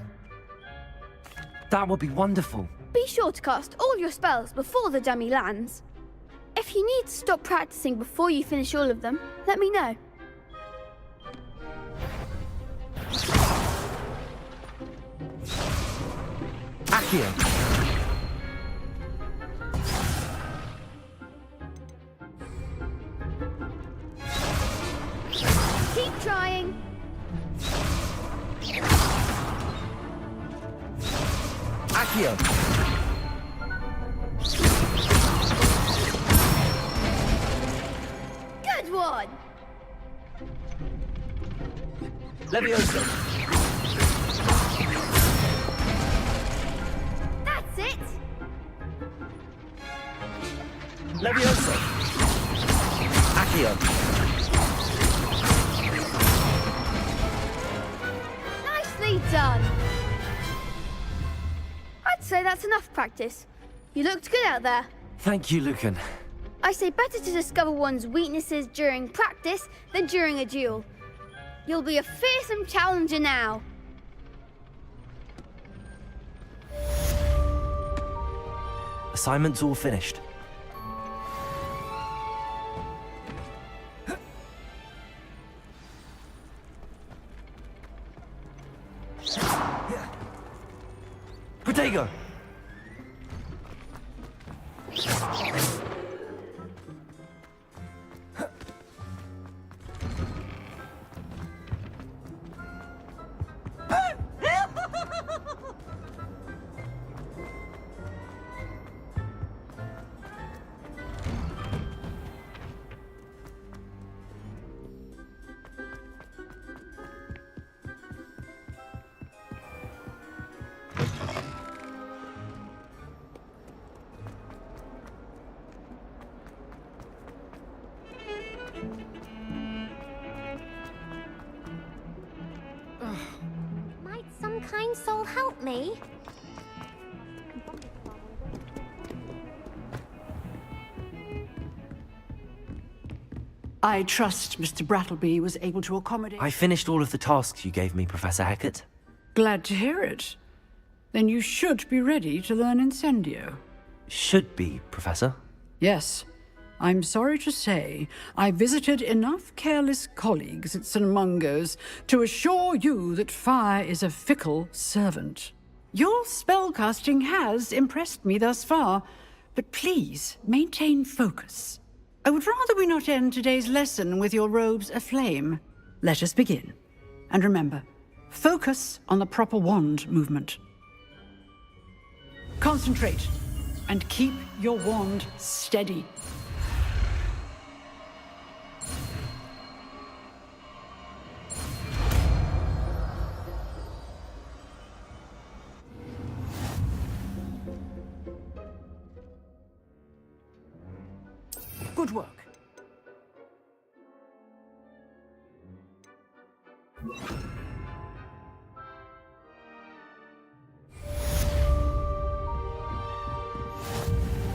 That would be wonderful. Be sure to cast all your spells before the dummy lands. If you need to stop practicing before you finish all of them, let me know. Accio. Keep trying. Accio. Good one. Leviosa. That's it. Leviosa. Accio. Nicely done. I'd say that's enough practice. You looked good out there. Thank you, Lucan. I say better to discover one's weaknesses during practice than during a duel. You'll be a fearsome challenger now. Assignment's all finished. Protego! Might some kind soul help me? I trust Mr. Brattleby was able to accommodate... I finished all of the tasks you gave me, Professor Hackett. Glad to hear it. Then you should be ready to learn Incendio. Should be, Professor. Yes. I'm sorry to say, I visited enough careless colleagues at St. Mungo's to assure you that fire is a fickle servant. Your spellcasting has impressed me thus far, but please maintain focus. I would rather we not end today's lesson with your robes aflame. Let us begin. And remember, focus on the proper wand movement. Concentrate, and keep your wand steady. Good work.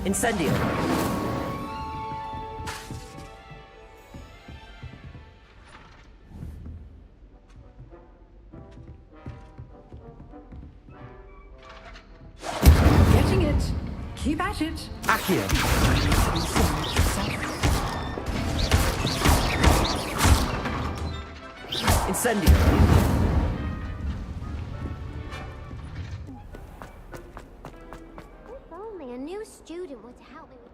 Incendio. Getting it. Keep at it. Accio. Incendio. If only a new student were to help me with...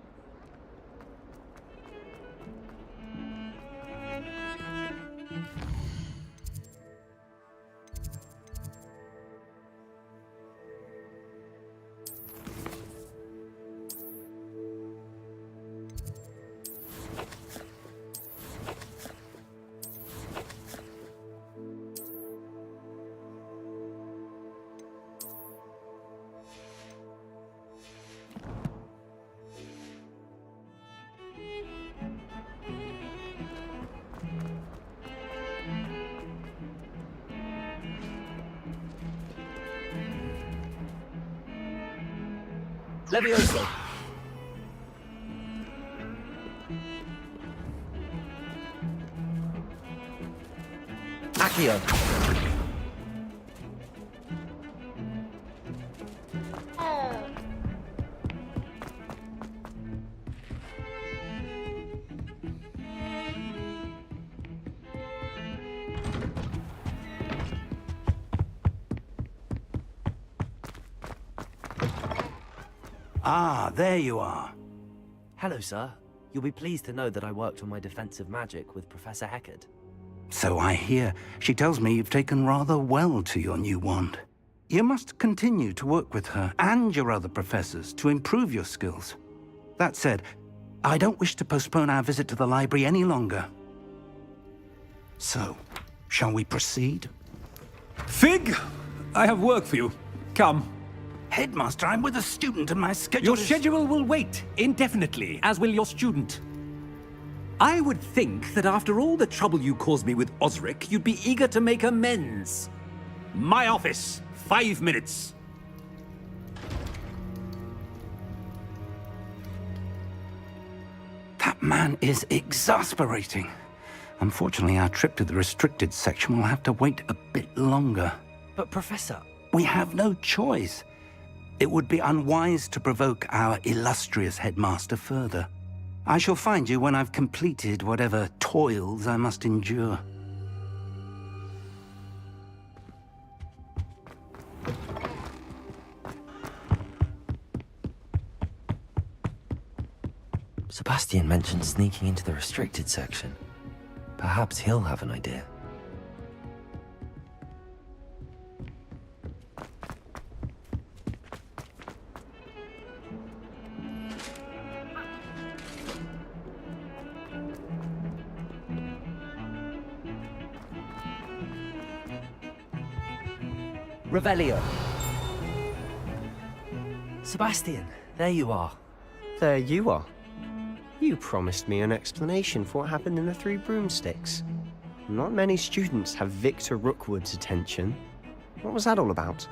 Levioso. Accio. Ah, there you are. Hello, sir. You'll be pleased to know that I worked on my defensive magic with Professor Heckard. So I hear. She tells me you've taken rather well to your new wand. You must continue to work with her and your other professors to improve your skills. That said, I don't wish to postpone our visit to the library any longer. So, shall we proceed? Fig! I have work for you. Come. Headmaster, I'm with a student and my schedule Your is... schedule will wait indefinitely, as will your student. I would think that after all the trouble you caused me with Osric, you'd be eager to make amends. My office, 5 minutes. That man is exasperating. Unfortunately, our trip to the restricted section will have to wait a bit longer. But, Professor... We have no choice. It would be unwise to provoke our illustrious headmaster further. I shall find you when I've completed whatever toils I must endure. Sebastian mentioned sneaking into the restricted section. Perhaps he'll have an idea. Revelio. Sebastian, there you are. There you are. You promised me an explanation for what happened in the Three Broomsticks. Not many students have Victor Rookwood's attention. What was that all about?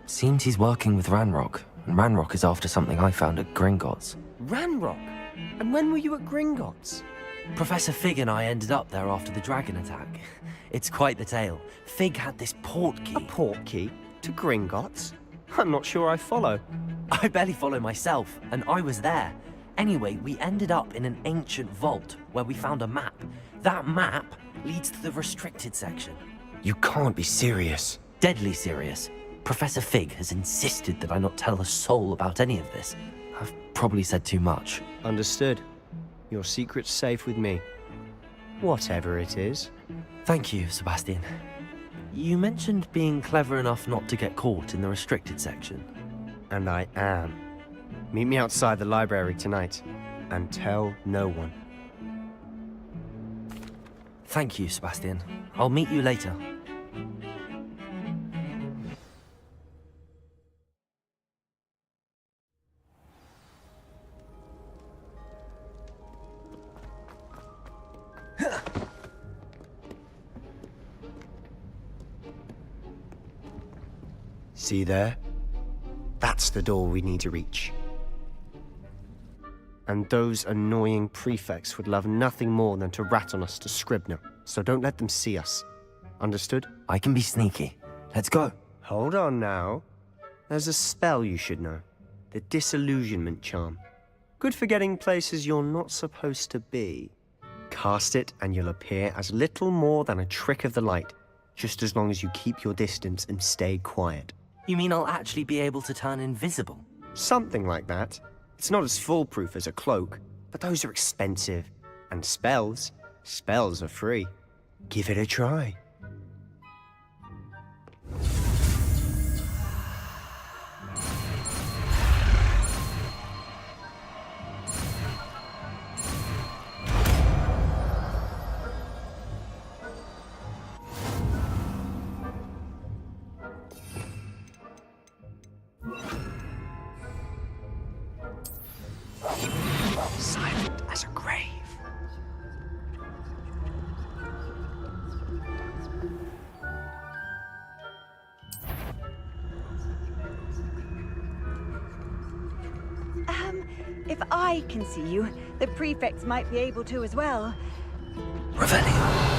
Seems he's working with Ranrock, and Ranrock is after something I found at Gringotts. Ranrock? And when were you at Gringotts? Professor Fig and I ended up there after the dragon attack. It's quite the tale. Fig had this port key. A port key? To Gringotts? I'm not sure I follow. I barely follow myself, and I was there. Anyway, we ended up in an ancient vault where we found a map. That map leads to the restricted section. You can't be serious. Deadly serious. Professor Fig has insisted that I not tell a soul about any of this. I've probably said too much. Understood. Your secret's safe with me. Whatever it is. Thank you, Sebastian. You mentioned being clever enough not to get caught in the restricted section. And I am. Meet me outside the library tonight. And tell no one. Thank you, Sebastian. I'll meet you later. See there? That's the door we need to reach. And those annoying prefects would love nothing more than to rat on us to Scribner, so don't let them see us. Understood? I can be sneaky. Let's go. Hold on now. There's a spell you should know. The Disillusionment Charm. Good for getting places you're not supposed to be. Cast it and you'll appear as little more than a trick of the light, just as long as you keep your distance and stay quiet. You mean I'll actually be able to turn invisible? Something like that. It's not as foolproof as a cloak, but those are expensive. And spells are free. Give it a try. Silent as a grave. If I can see you, the prefects might be able to as well. Revelio.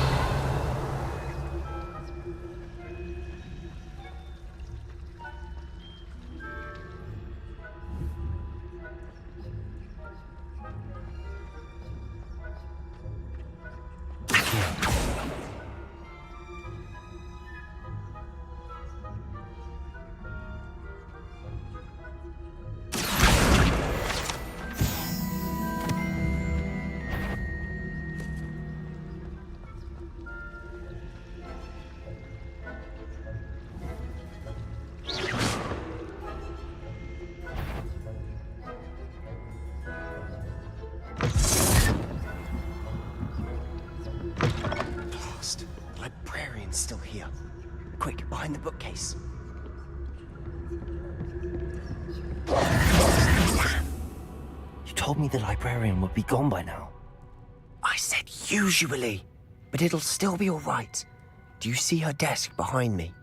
Still here. Quick, behind the bookcase. You told me the librarian would be gone by now. I said usually, but it'll still be all right. Do you see her desk behind me?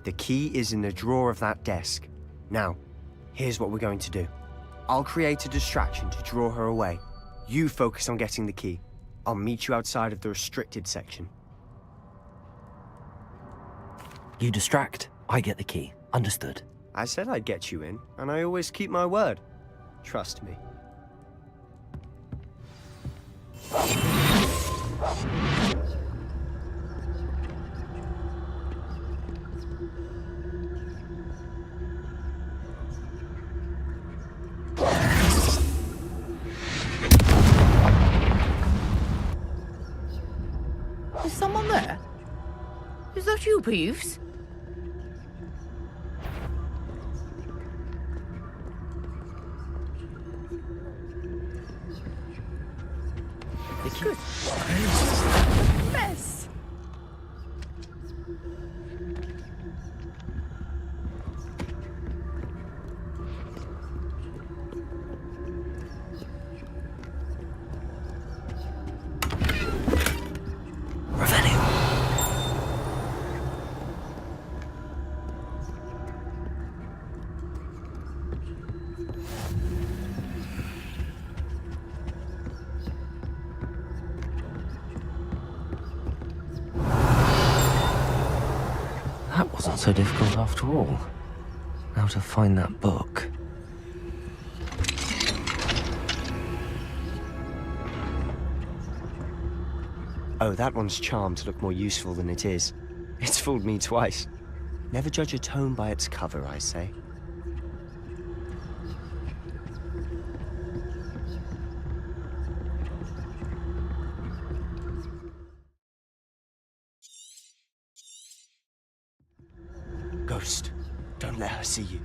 The key is in the drawer of that desk. Now, here's what we're going to do. I'll create a distraction to draw her away. You focus on getting the key. I'll meet you outside of the restricted section. You distract, I get the key. Understood. I said I'd get you in, and I always keep my word. Trust me. Is someone there? Is that you, Peeves? Good. Mess. That wasn't so difficult after all. Now to find that book. Oh, that one's charmed to look more useful than it is. It's fooled me twice. Never judge a tome by its cover, I say. Ghost, don't let her see you.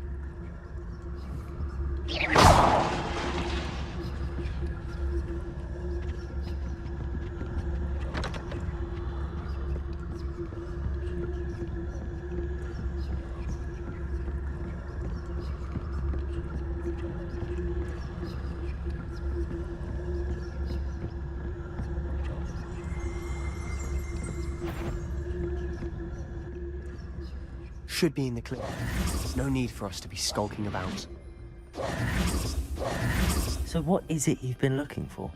Should be in the clear. There's no need for us to be skulking about. So what is it you've been looking for?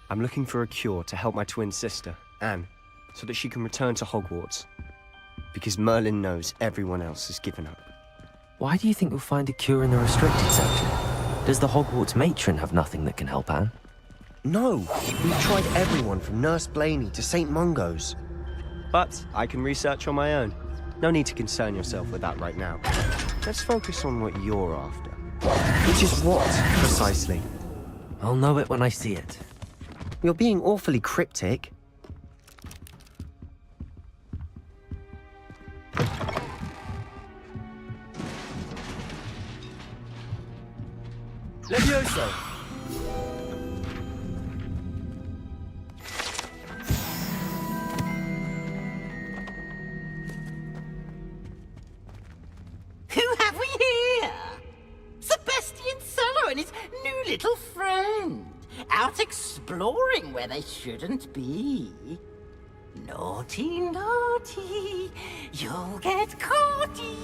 I'm looking for a cure to help my twin sister, Anne, so that she can return to Hogwarts. Because Merlin knows everyone else has given up. Why do you think you'll find a cure in the restricted section? Does the Hogwarts matron have nothing that can help Anne? No! We've tried everyone from Nurse Blaney to St. Mungo's. But I can research on my own. No need to concern yourself with that right now. Let's focus on what you're after. Which is what, precisely? I'll know it when I see it. You're being awfully cryptic. Levioso! Who have we here? Sebastian Sallow and his new little friend. Out exploring where they shouldn't be. Naughty, naughty, you'll get caughty.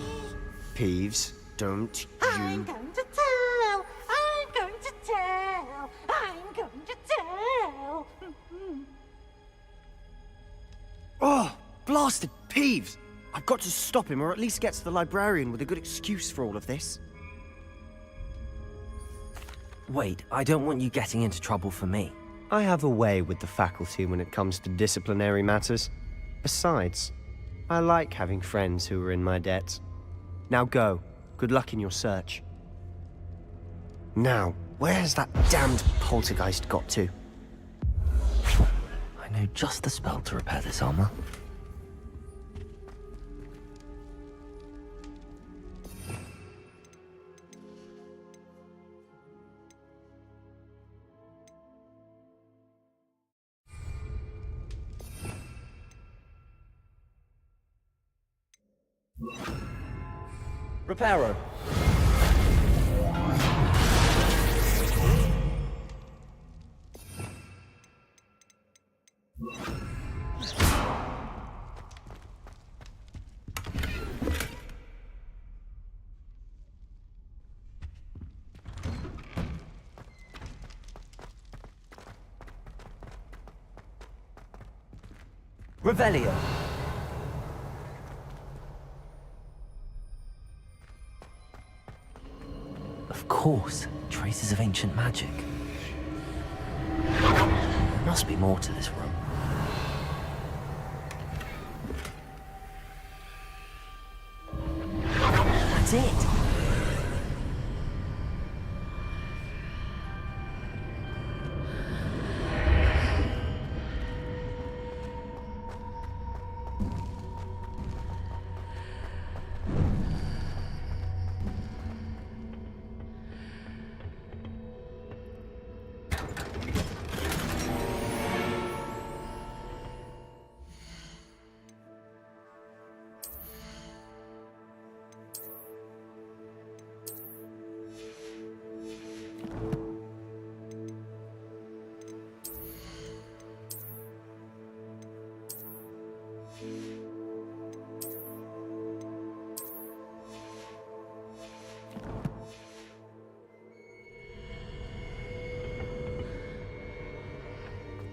Peeves, don't I'm going to tell, I'm going to tell, I'm going to tell. Oh, blasted Peeves! I've got to stop him, or at least get to the librarian with a good excuse for all of this. Wait, I don't want you getting into trouble for me. I have a way with the faculty when it comes to disciplinary matters. Besides, I like having friends who are in my debt. Now go. Good luck in your search. Now, where's that damned poltergeist got to? I know just the spell to repair this armor. Reparo. Revelio. Of course, traces of ancient magic. There must be more to this room. That's it!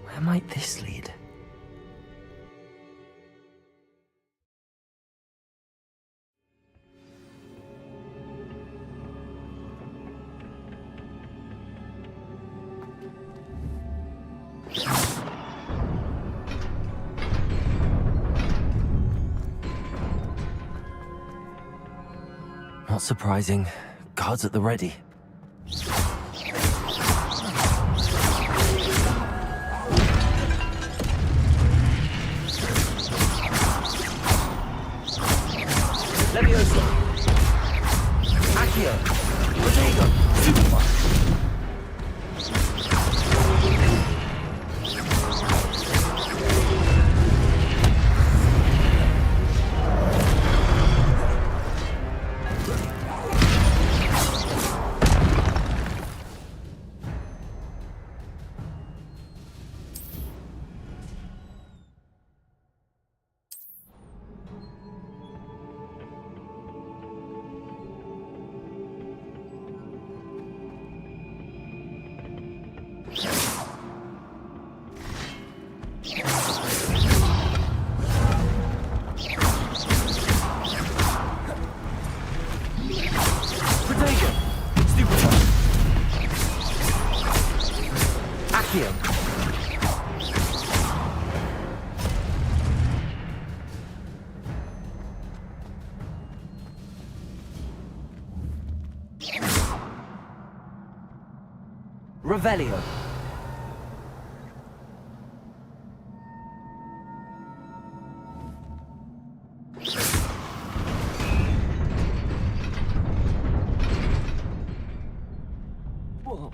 Where might this lead? Not surprising. Guards at the ready. Levioso. Accio. Protego. Super. Revelio. Whoa.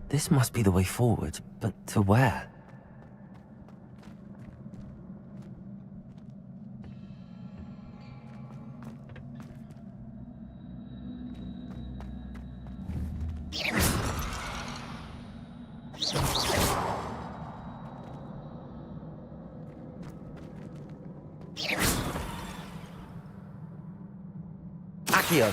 This must be the way forward, but to where? Accio.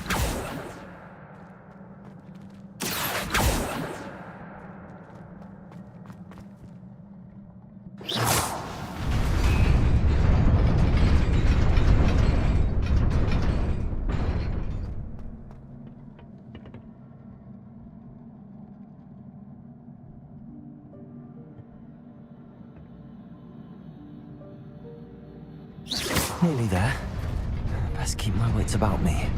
Nearly there. Best keep my wits about me.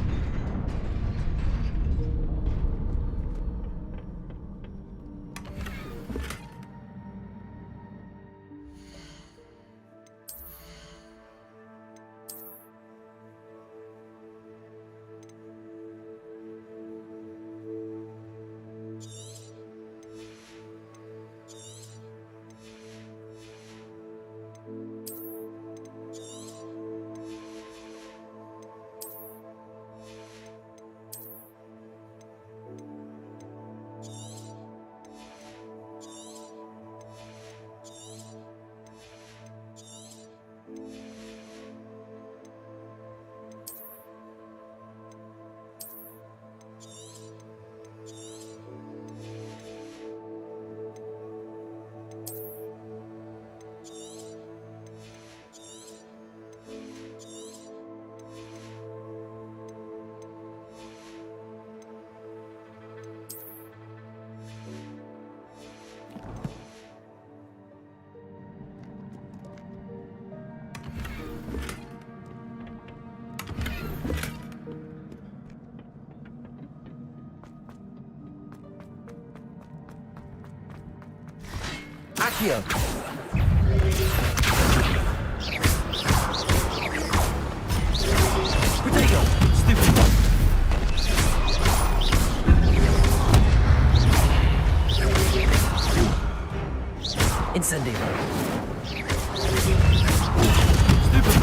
Accio. Protego. Stupid one. Incendio. Stupid.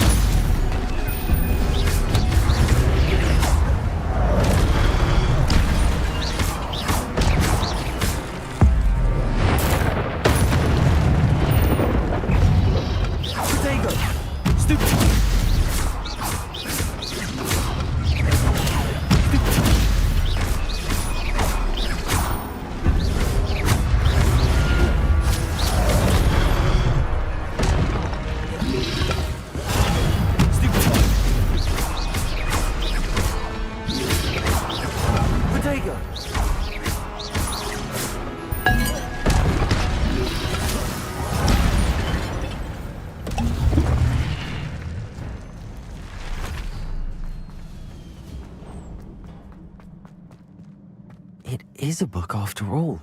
It is a book after all.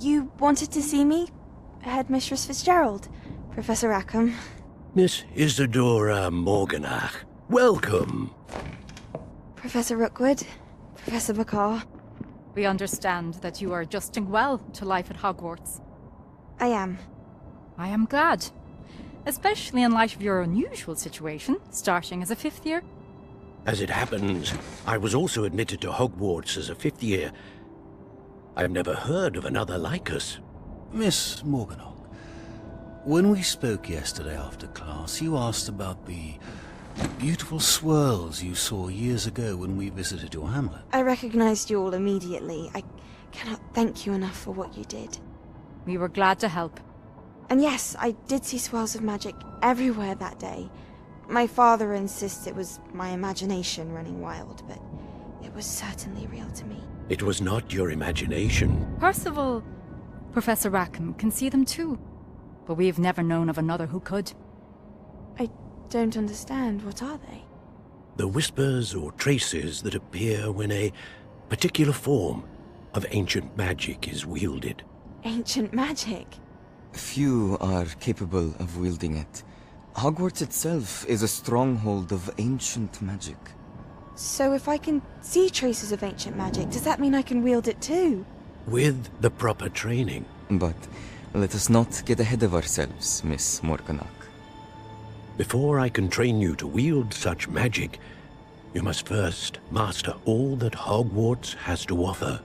You wanted to see me? Headmistress Fitzgerald? Professor Rackham? Miss Isadora Morganach, welcome. Professor Rookwood? Professor Bakar? We understand that you are adjusting well to life at Hogwarts. I am. I am glad. Especially in light of your unusual situation, starting as a 5th year. As it happens, I was also admitted to Hogwarts as a 5th year. I've never heard of another like us. Miss Morganach, when we spoke yesterday after class, you asked about the beautiful swirls you saw years ago when we visited your hamlet. I recognized you all immediately. I cannot thank you enough for what you did. We were glad to help. And yes, I did see swirls of magic everywhere that day. My father insists it was my imagination running wild, but it was certainly real to me. It was not your imagination. Percival, Professor Rackham can see them too. But we've never known of another who could. I don't understand. What are they? The whispers or traces that appear when a particular form of ancient magic is wielded. Ancient magic? Few are capable of wielding it. Hogwarts itself is a stronghold of ancient magic. So if I can see traces of ancient magic, does that mean I can wield it too? With the proper training. But let us not get ahead of ourselves, Miss Morganach. Before I can train you to wield such magic, you must first master all that Hogwarts has to offer.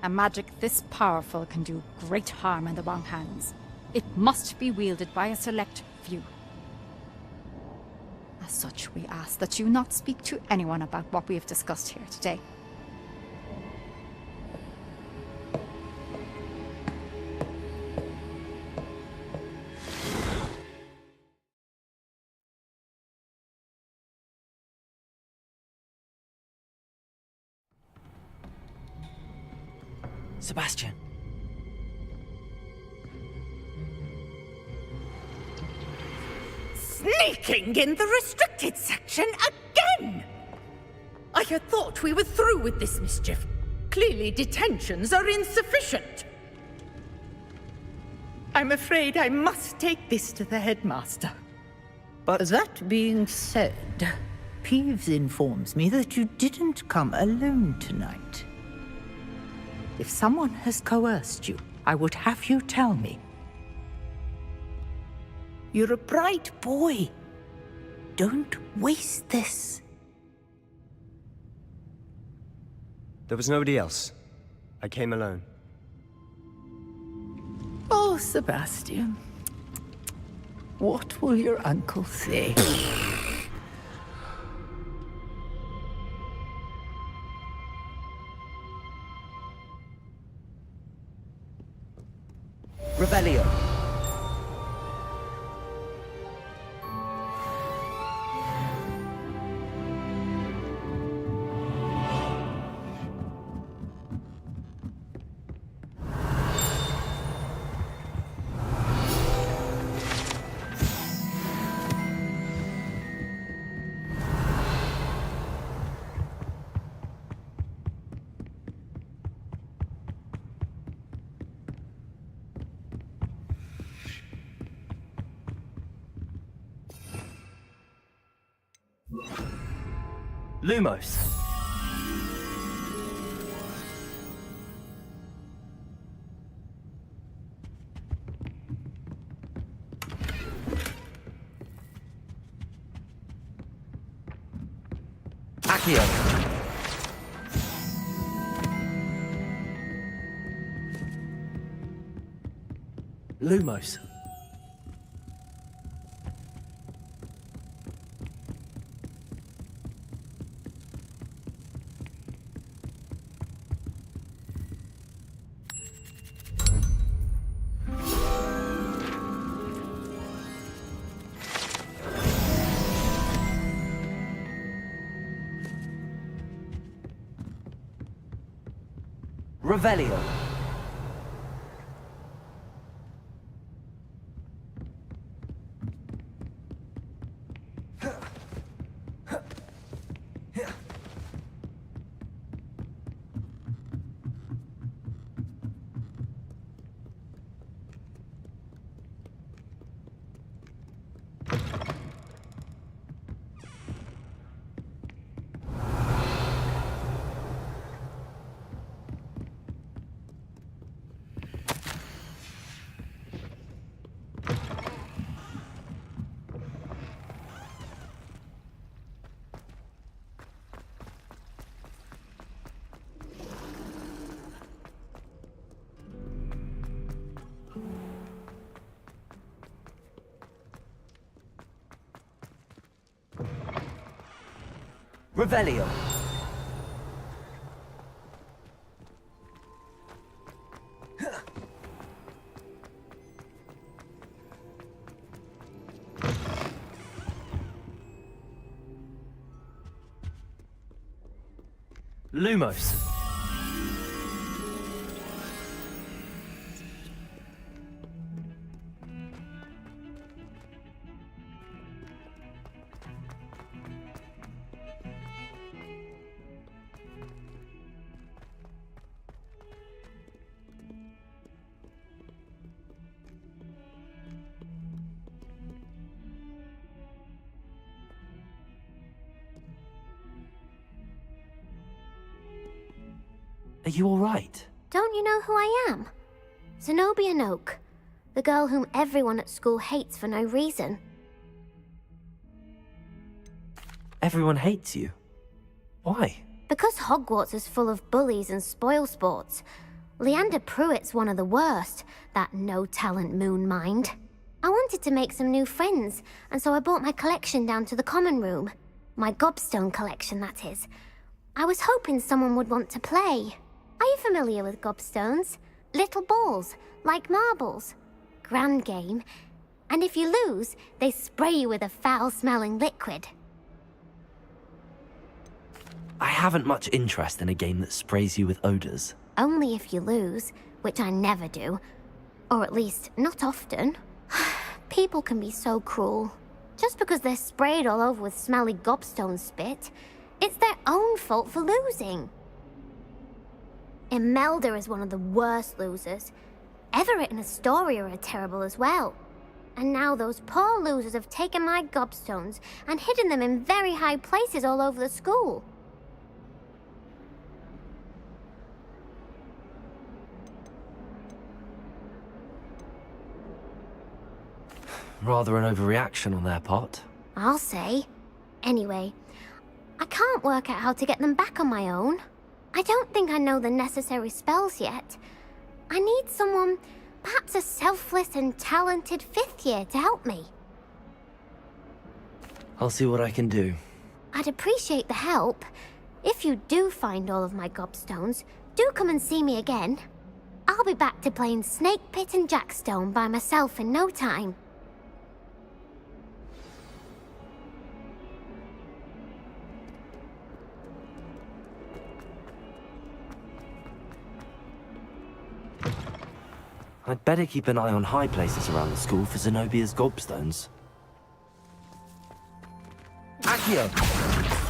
A magic this powerful can do great harm in the wrong hands. It must be wielded by a select few. As such, we ask that you not speak to anyone about what we have discussed here today. Sebastian. Sneaking in the restricted section again! I had thought we were through with this mischief. Clearly detentions are insufficient. I'm afraid I must take this to the headmaster. But that being said, Peeves informs me that you didn't come alone tonight. If someone has coerced you, I would have you tell me. You're a bright boy. Don't waste this. There was nobody else. I came alone. Oh, Sebastian. What will your uncle say? Revelio. Lumos. Accio. Lumos. Revelio. Revelio. Lumos. Are you all right? Don't you know who I am? Zenobia Noak, the girl whom everyone at school hates for no reason. Everyone hates you. Why? Because Hogwarts is full of bullies and spoilsports. Leander Pruitt's one of the worst, that no-talent moon mind. I wanted to make some new friends, and so I brought my collection down to the common room. My gobstone collection, that is. I was hoping someone would want to play. Are you familiar with gobstones? Little balls, like marbles. Grand game. And if you lose, they spray you with a foul-smelling liquid. I haven't much interest in a game that sprays you with odors. only if you lose, which I never do. Or at least, not often. People can be so cruel. Just because they're sprayed all over with smelly gobstone spit, it's their own fault for losing. Imelda is one of the worst losers. Everett and Astoria are terrible as well. And now those poor losers have taken my gobstones and hidden them in very high places all over the school. Rather an overreaction on their part. I'll say. Anyway, I can't work out how to get them back on my own. I don't think I know the necessary spells yet. I need someone, perhaps a selfless and talented 5th year to help me. I'll see what I can do. I'd appreciate the help. If you do find all of my gobstones, do come and see me again. I'll be back to playing Snake Pit and Jackstone by myself in no time. I'd better keep an eye on high places around the school for Zenobia's gobstones. Accio!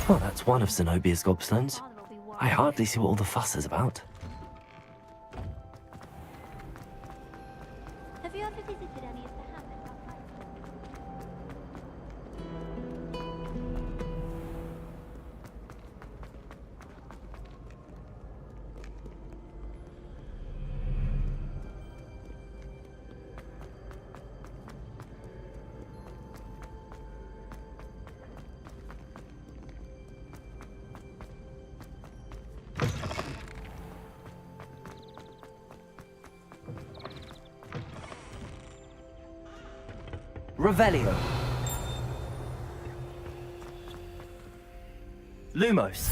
Well, that's one of Zenobia's gobstones. I hardly see what all the fuss is about. Have you ever visited any of the hamlets? Revelio. Lumos.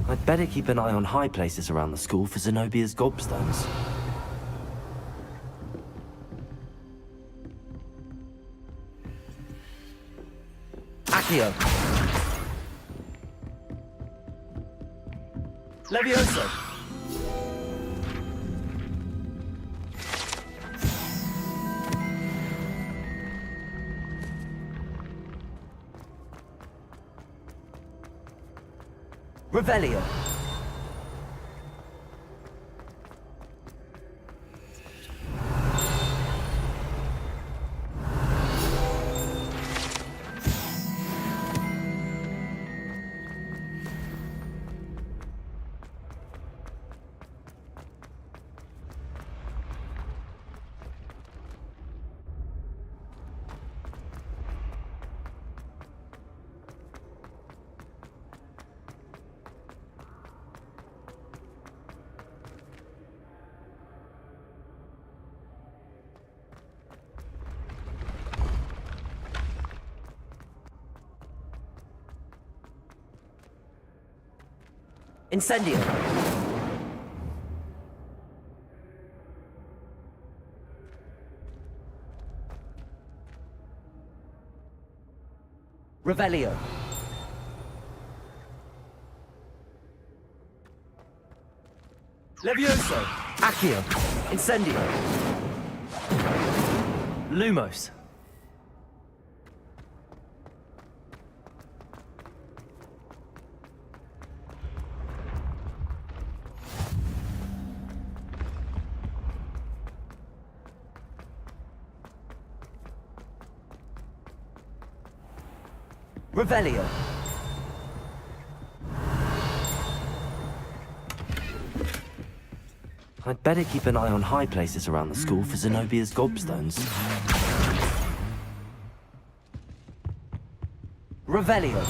I'd better keep an eye on high places around the school for Zenobia's gobstones. Accio. Levioso. Revelio. Incendio. Revelio. Levioso. Accio. Incendio. Lumos. Revelio. I'd better keep an eye on high places around the school for Zenobia's gobstones. Revelio.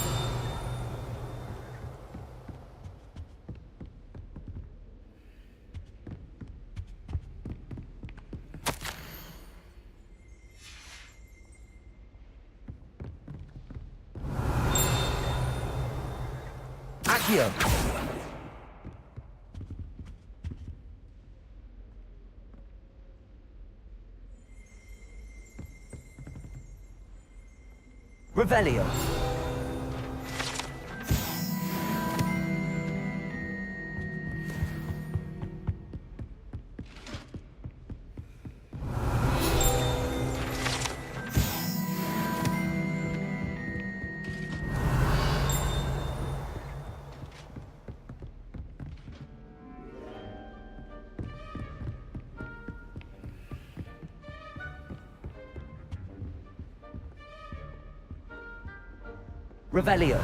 Accio. Revelio. Revelio.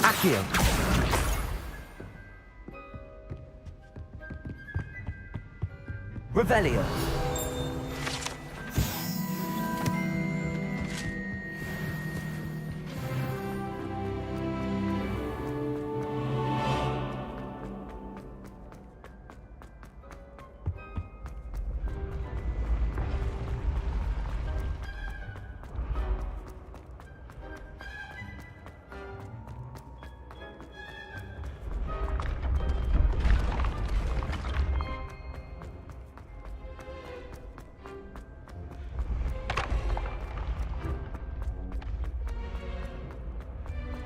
Accio. Revelio.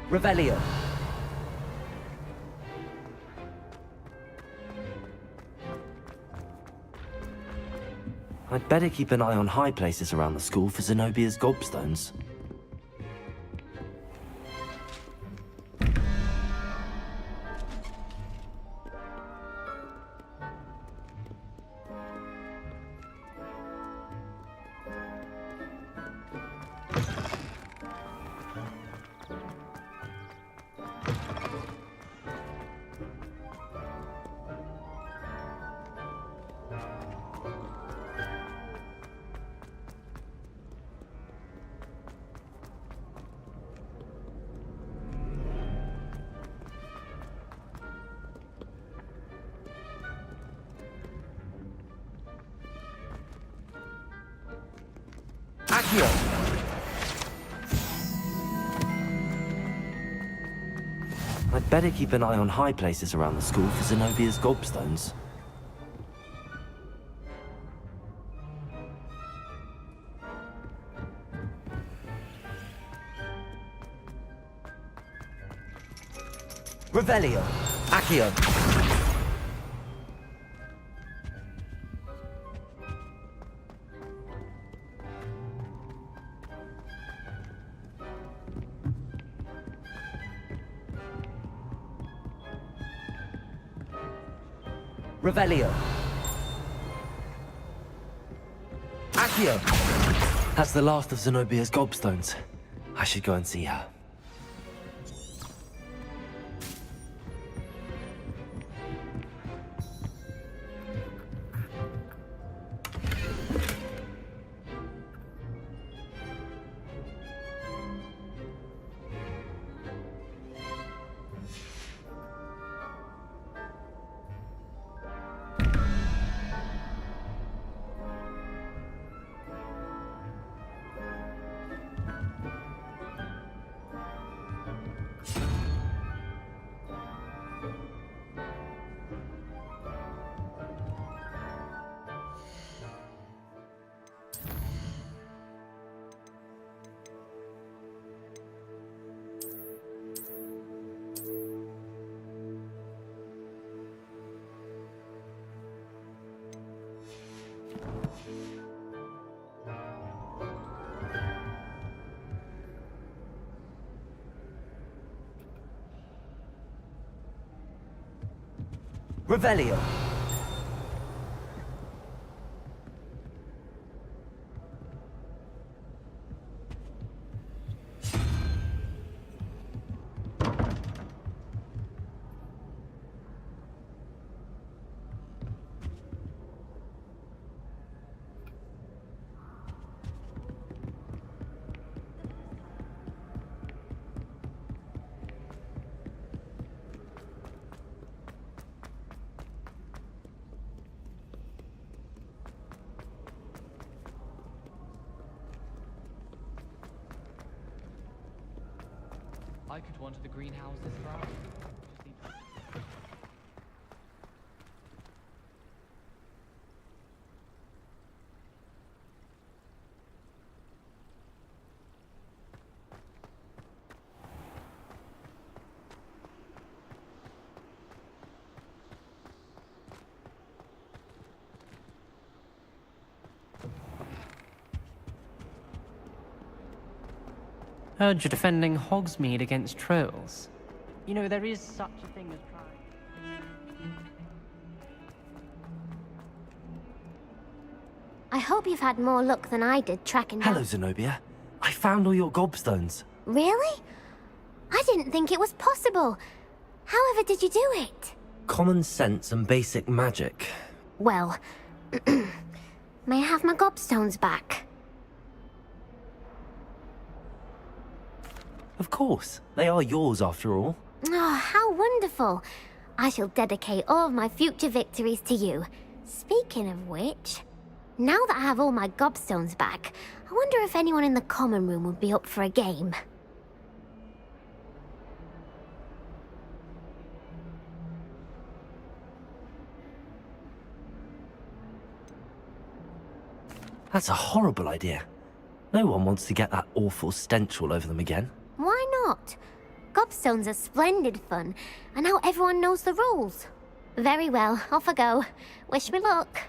Revelio. I'd better keep an eye on high places around the school for Zenobia's gobstones. Accio. I'd better keep an eye on high places around the school for Zenobia's gobstones. Revelio. Accio. Revelio. Accio. That's the last of Zenobia's gobstones. I should go and see her. Revelio. I could wander the greenhouses for hours. Just need- Heard you're defending Hogsmeade against trolls. You know, there is such a thing as I hope you've had more luck than I did tracking down... Hello, Zenobia. I found all your gobstones. Really? I didn't think it was possible. However did you do it? Common sense and basic magic. Well, may I have my gobstones back? Of course. They are yours after all. Oh, how wonderful. I shall dedicate all of my future victories to you. Speaking of which, now that I have all my gobstones back, I wonder if anyone in the common room would be up for a game. That's a horrible idea. No one wants to get that awful stench all over them again. Why not? Gobstones are splendid fun, and now everyone knows the rules. Very well, off I go. Wish me luck.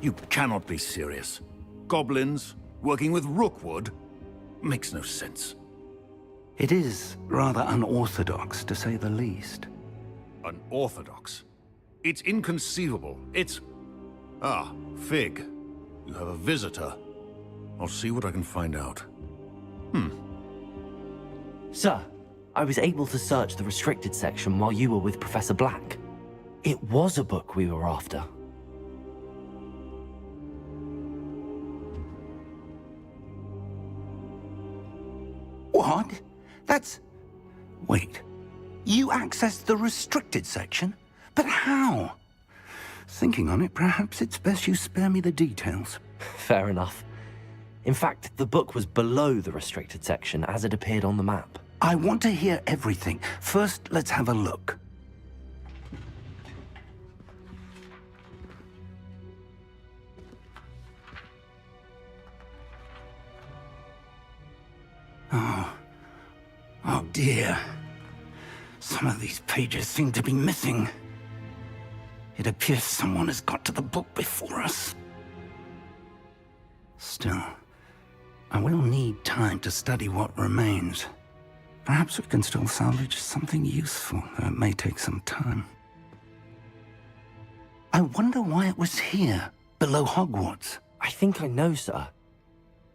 You cannot be serious. Goblins working with Rookwood? Makes no sense. It is rather unorthodox, to say the least. Unorthodox? It's inconceivable. It's... Ah, Fig. You have a visitor. I'll see what I can find out. Sir, I was able to search the restricted section while you were with Professor Black. It was a book we were after. What? That's... Wait. You accessed the restricted section? But how? Thinking on it, perhaps it's best you spare me the details. Fair enough. In fact, the book was below the restricted section as it appeared on the map. I want to hear everything. First, let's have a look. Oh dear. Some of these pages seem to be missing. It appears someone has got to the book before us. Still, I will need time to study what remains. Perhaps we can still salvage something useful, though it may take some time. I wonder why it was here, below Hogwarts. I think I know, sir.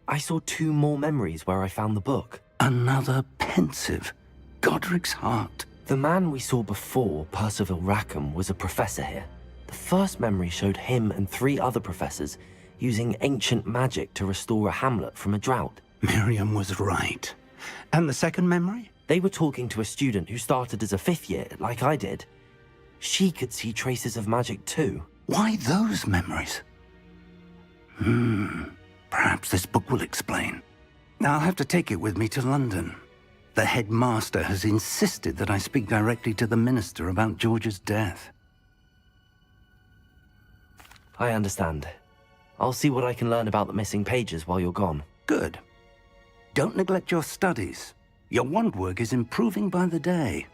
I saw 2 more memories where I found the book. Another pensive. Godric's heart. The man we saw before, Percival Rackham, was a professor here. The first memory showed him and 3 other professors using ancient magic to restore a hamlet from a drought. Miriam was right. And the second memory? They were talking to a student who started as a 5th year, like I did. She could see traces of magic too. Why those memories? Perhaps this book will explain. I'll have to take it with me to London. The headmaster has insisted that I speak directly to the minister about George's death. I understand. I'll see what I can learn about the missing pages while you're gone. Good. Don't neglect your studies. Your wand work is improving by the day.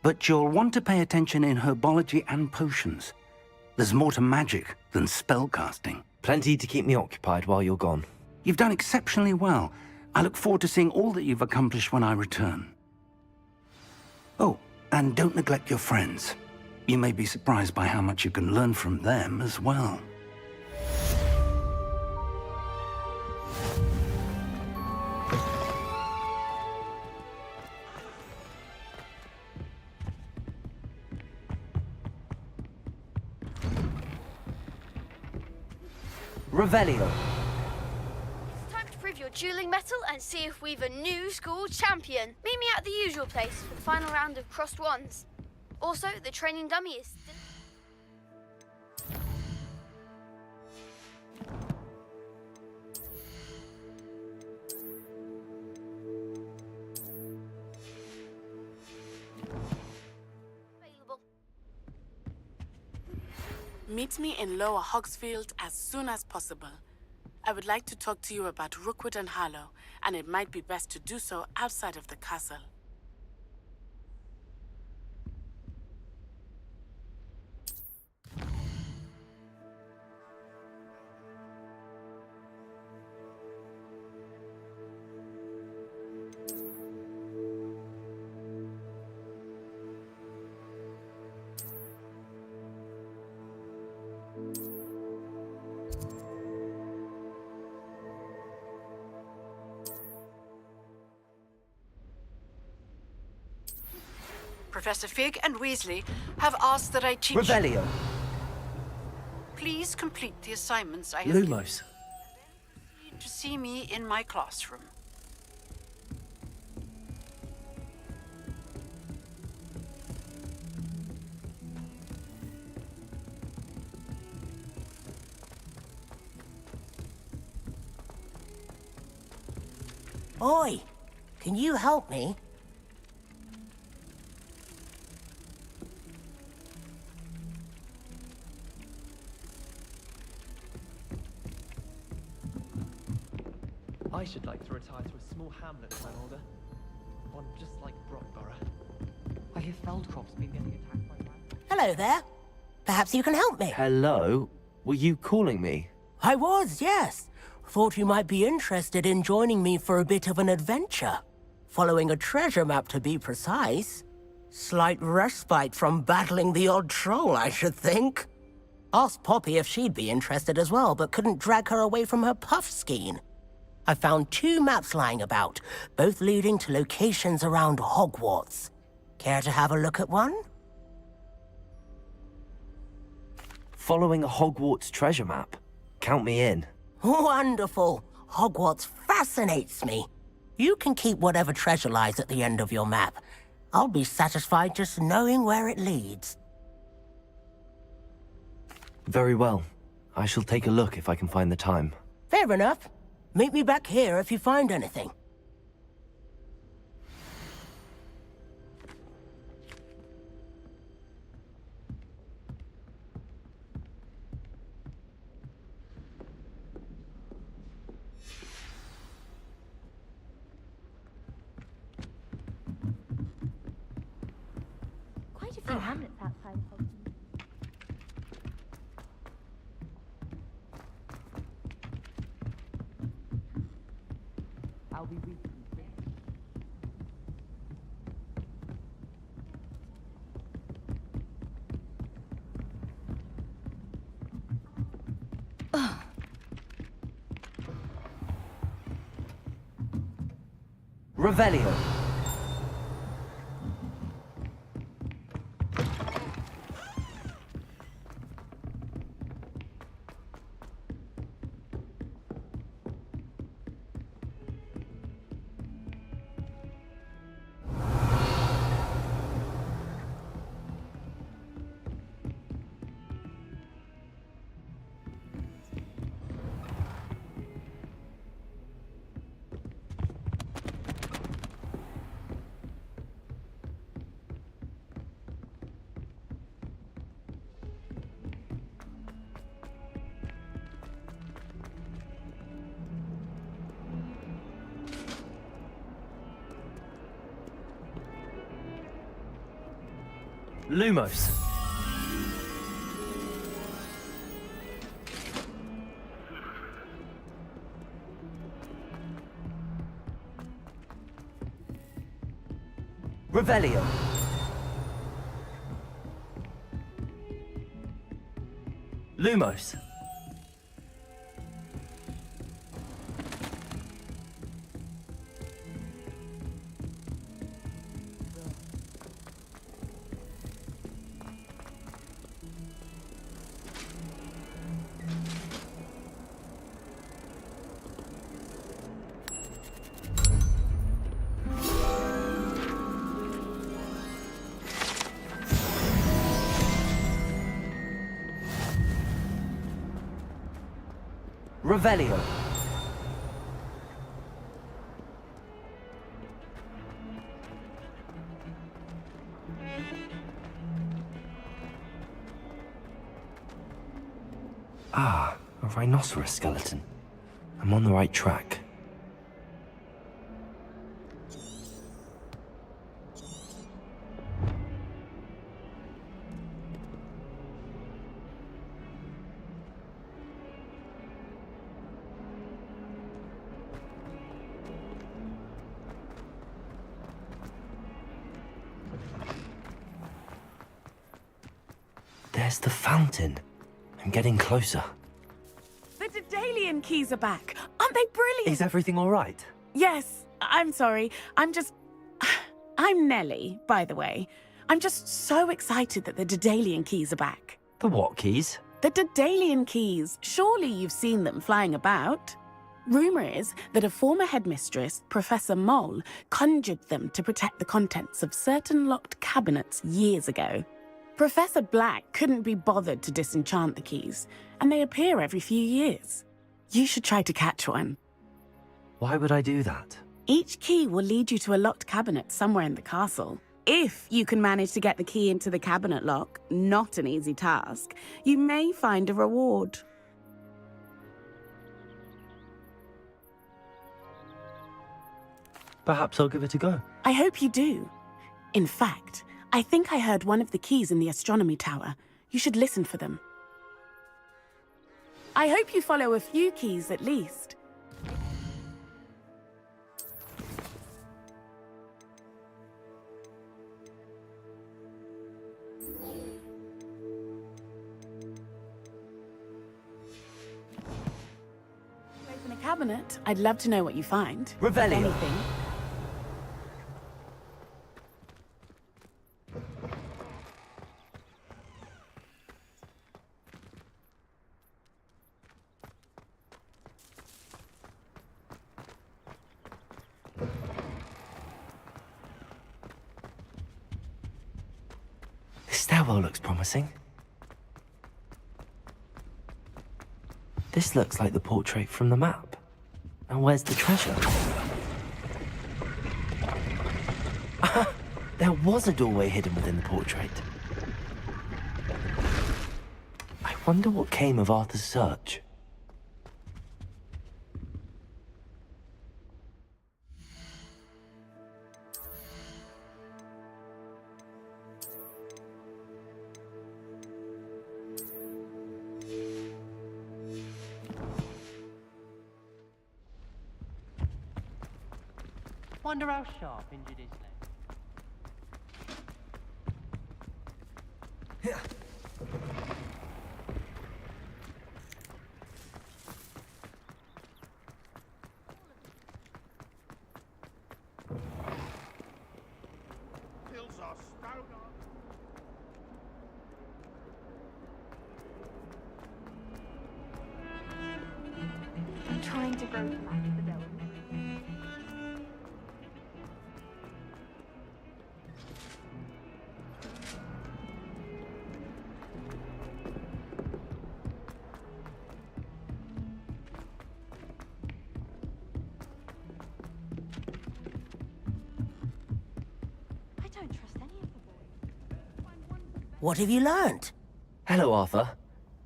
But you'll want to pay attention in herbology and potions. There's more to magic than spellcasting. Plenty to keep me occupied while you're gone. You've done exceptionally well. I look forward to seeing all that you've accomplished when I return. Oh, and don't neglect your friends. You may be surprised by how much you can learn from them as well. Revelio. It's time to prove your dueling mettle and see if we've a new school champion. Meet me at the usual place for the final round of crossed wands. Also, the training dummy is still... Meet me in Lower Hogsfield as soon as possible. I would like to talk to you about Rookwood and Harlow, and it might be best to do so outside of the castle. Professor Fig and Weasley have asked that I teach... Revelio. Please complete the assignments I have Lumos. given to see me in my classroom. Oi, can you help me? I should like to retire to a small hamlet when I'm older. One just like Brockborough. I hear Feldcroft's been getting attacked by rats. Hello there. Perhaps you can help me. Hello? Were you calling me? I was, yes. Thought you might be interested in joining me for a bit of an adventure. Following a treasure map, to be precise. Slight respite from battling the odd troll, I should think. Asked Poppy if she'd be interested as well, but couldn't drag her away from her puff skein. I found 2 maps lying about, both leading to locations around Hogwarts. Care to have a look at one? Following a Hogwarts treasure map? Count me in. Wonderful. Hogwarts fascinates me. You can keep whatever treasure lies at the end of your map. I'll be satisfied just knowing where it leads. Very well. I shall take a look if I can find the time. Fair enough. Meet me back here if you find anything. Quite a few hamlets outside of Hogwarts. I'll be weak. Revelio. Lumos. Revelio. Lumos. Revelio. Ah, a rhinoceros skeleton. I'm on the right track. There's the fountain. I'm getting closer. The Daedalian keys are back. Aren't they brilliant? Is everything all right? Yes. I'm sorry. I'm Nellie, by the way. I'm just so excited that the Daedalian keys are back. The what keys? The Daedalian keys. Surely you've seen them flying about. Rumour is that a former headmistress, Professor Moll, conjured them to protect the contents of certain locked cabinets years ago. Professor Black couldn't be bothered to disenchant the keys, and they appear every few years. You should try to catch one. Why would I do that? Each key will lead you to a locked cabinet somewhere in the castle. If you can manage to get the key into the cabinet lock, not an easy task, you may find a reward. Perhaps I'll give it a go. I hope you do. In fact, I think I heard one of the keys in the astronomy tower. You should listen for them. I hope you follow a few keys at least. Open a cabinet. I'd love to know what you find. Revelio. Anything. This stairwell looks promising. This looks like the portrait from the map. And where's the treasure? There was a doorway hidden within the portrait. I wonder what came of Arthur's search. Wonder how sharp injured his leg. don't trust any of the boys. What have you learned? Hello, Arthur.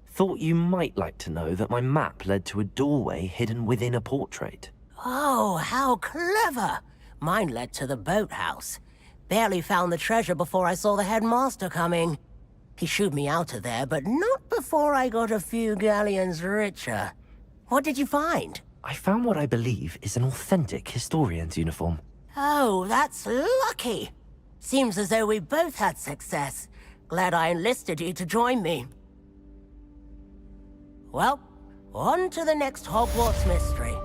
Thought you might like to know that my map led to a doorway hidden within a portrait. Oh, how clever! Mine led to the boathouse. Barely found the treasure before I saw the headmaster coming. He shooed me out of there, but not before I got a few galleons richer. What did you find? I found what I believe is an authentic historian's uniform. Oh, that's lucky. Seems as though we both had success. Glad I enlisted you to join me. Well, on to the next Hogwarts mystery.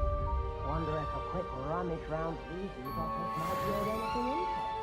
Wonder if a quick rummage round these boxes might yield anything interesting.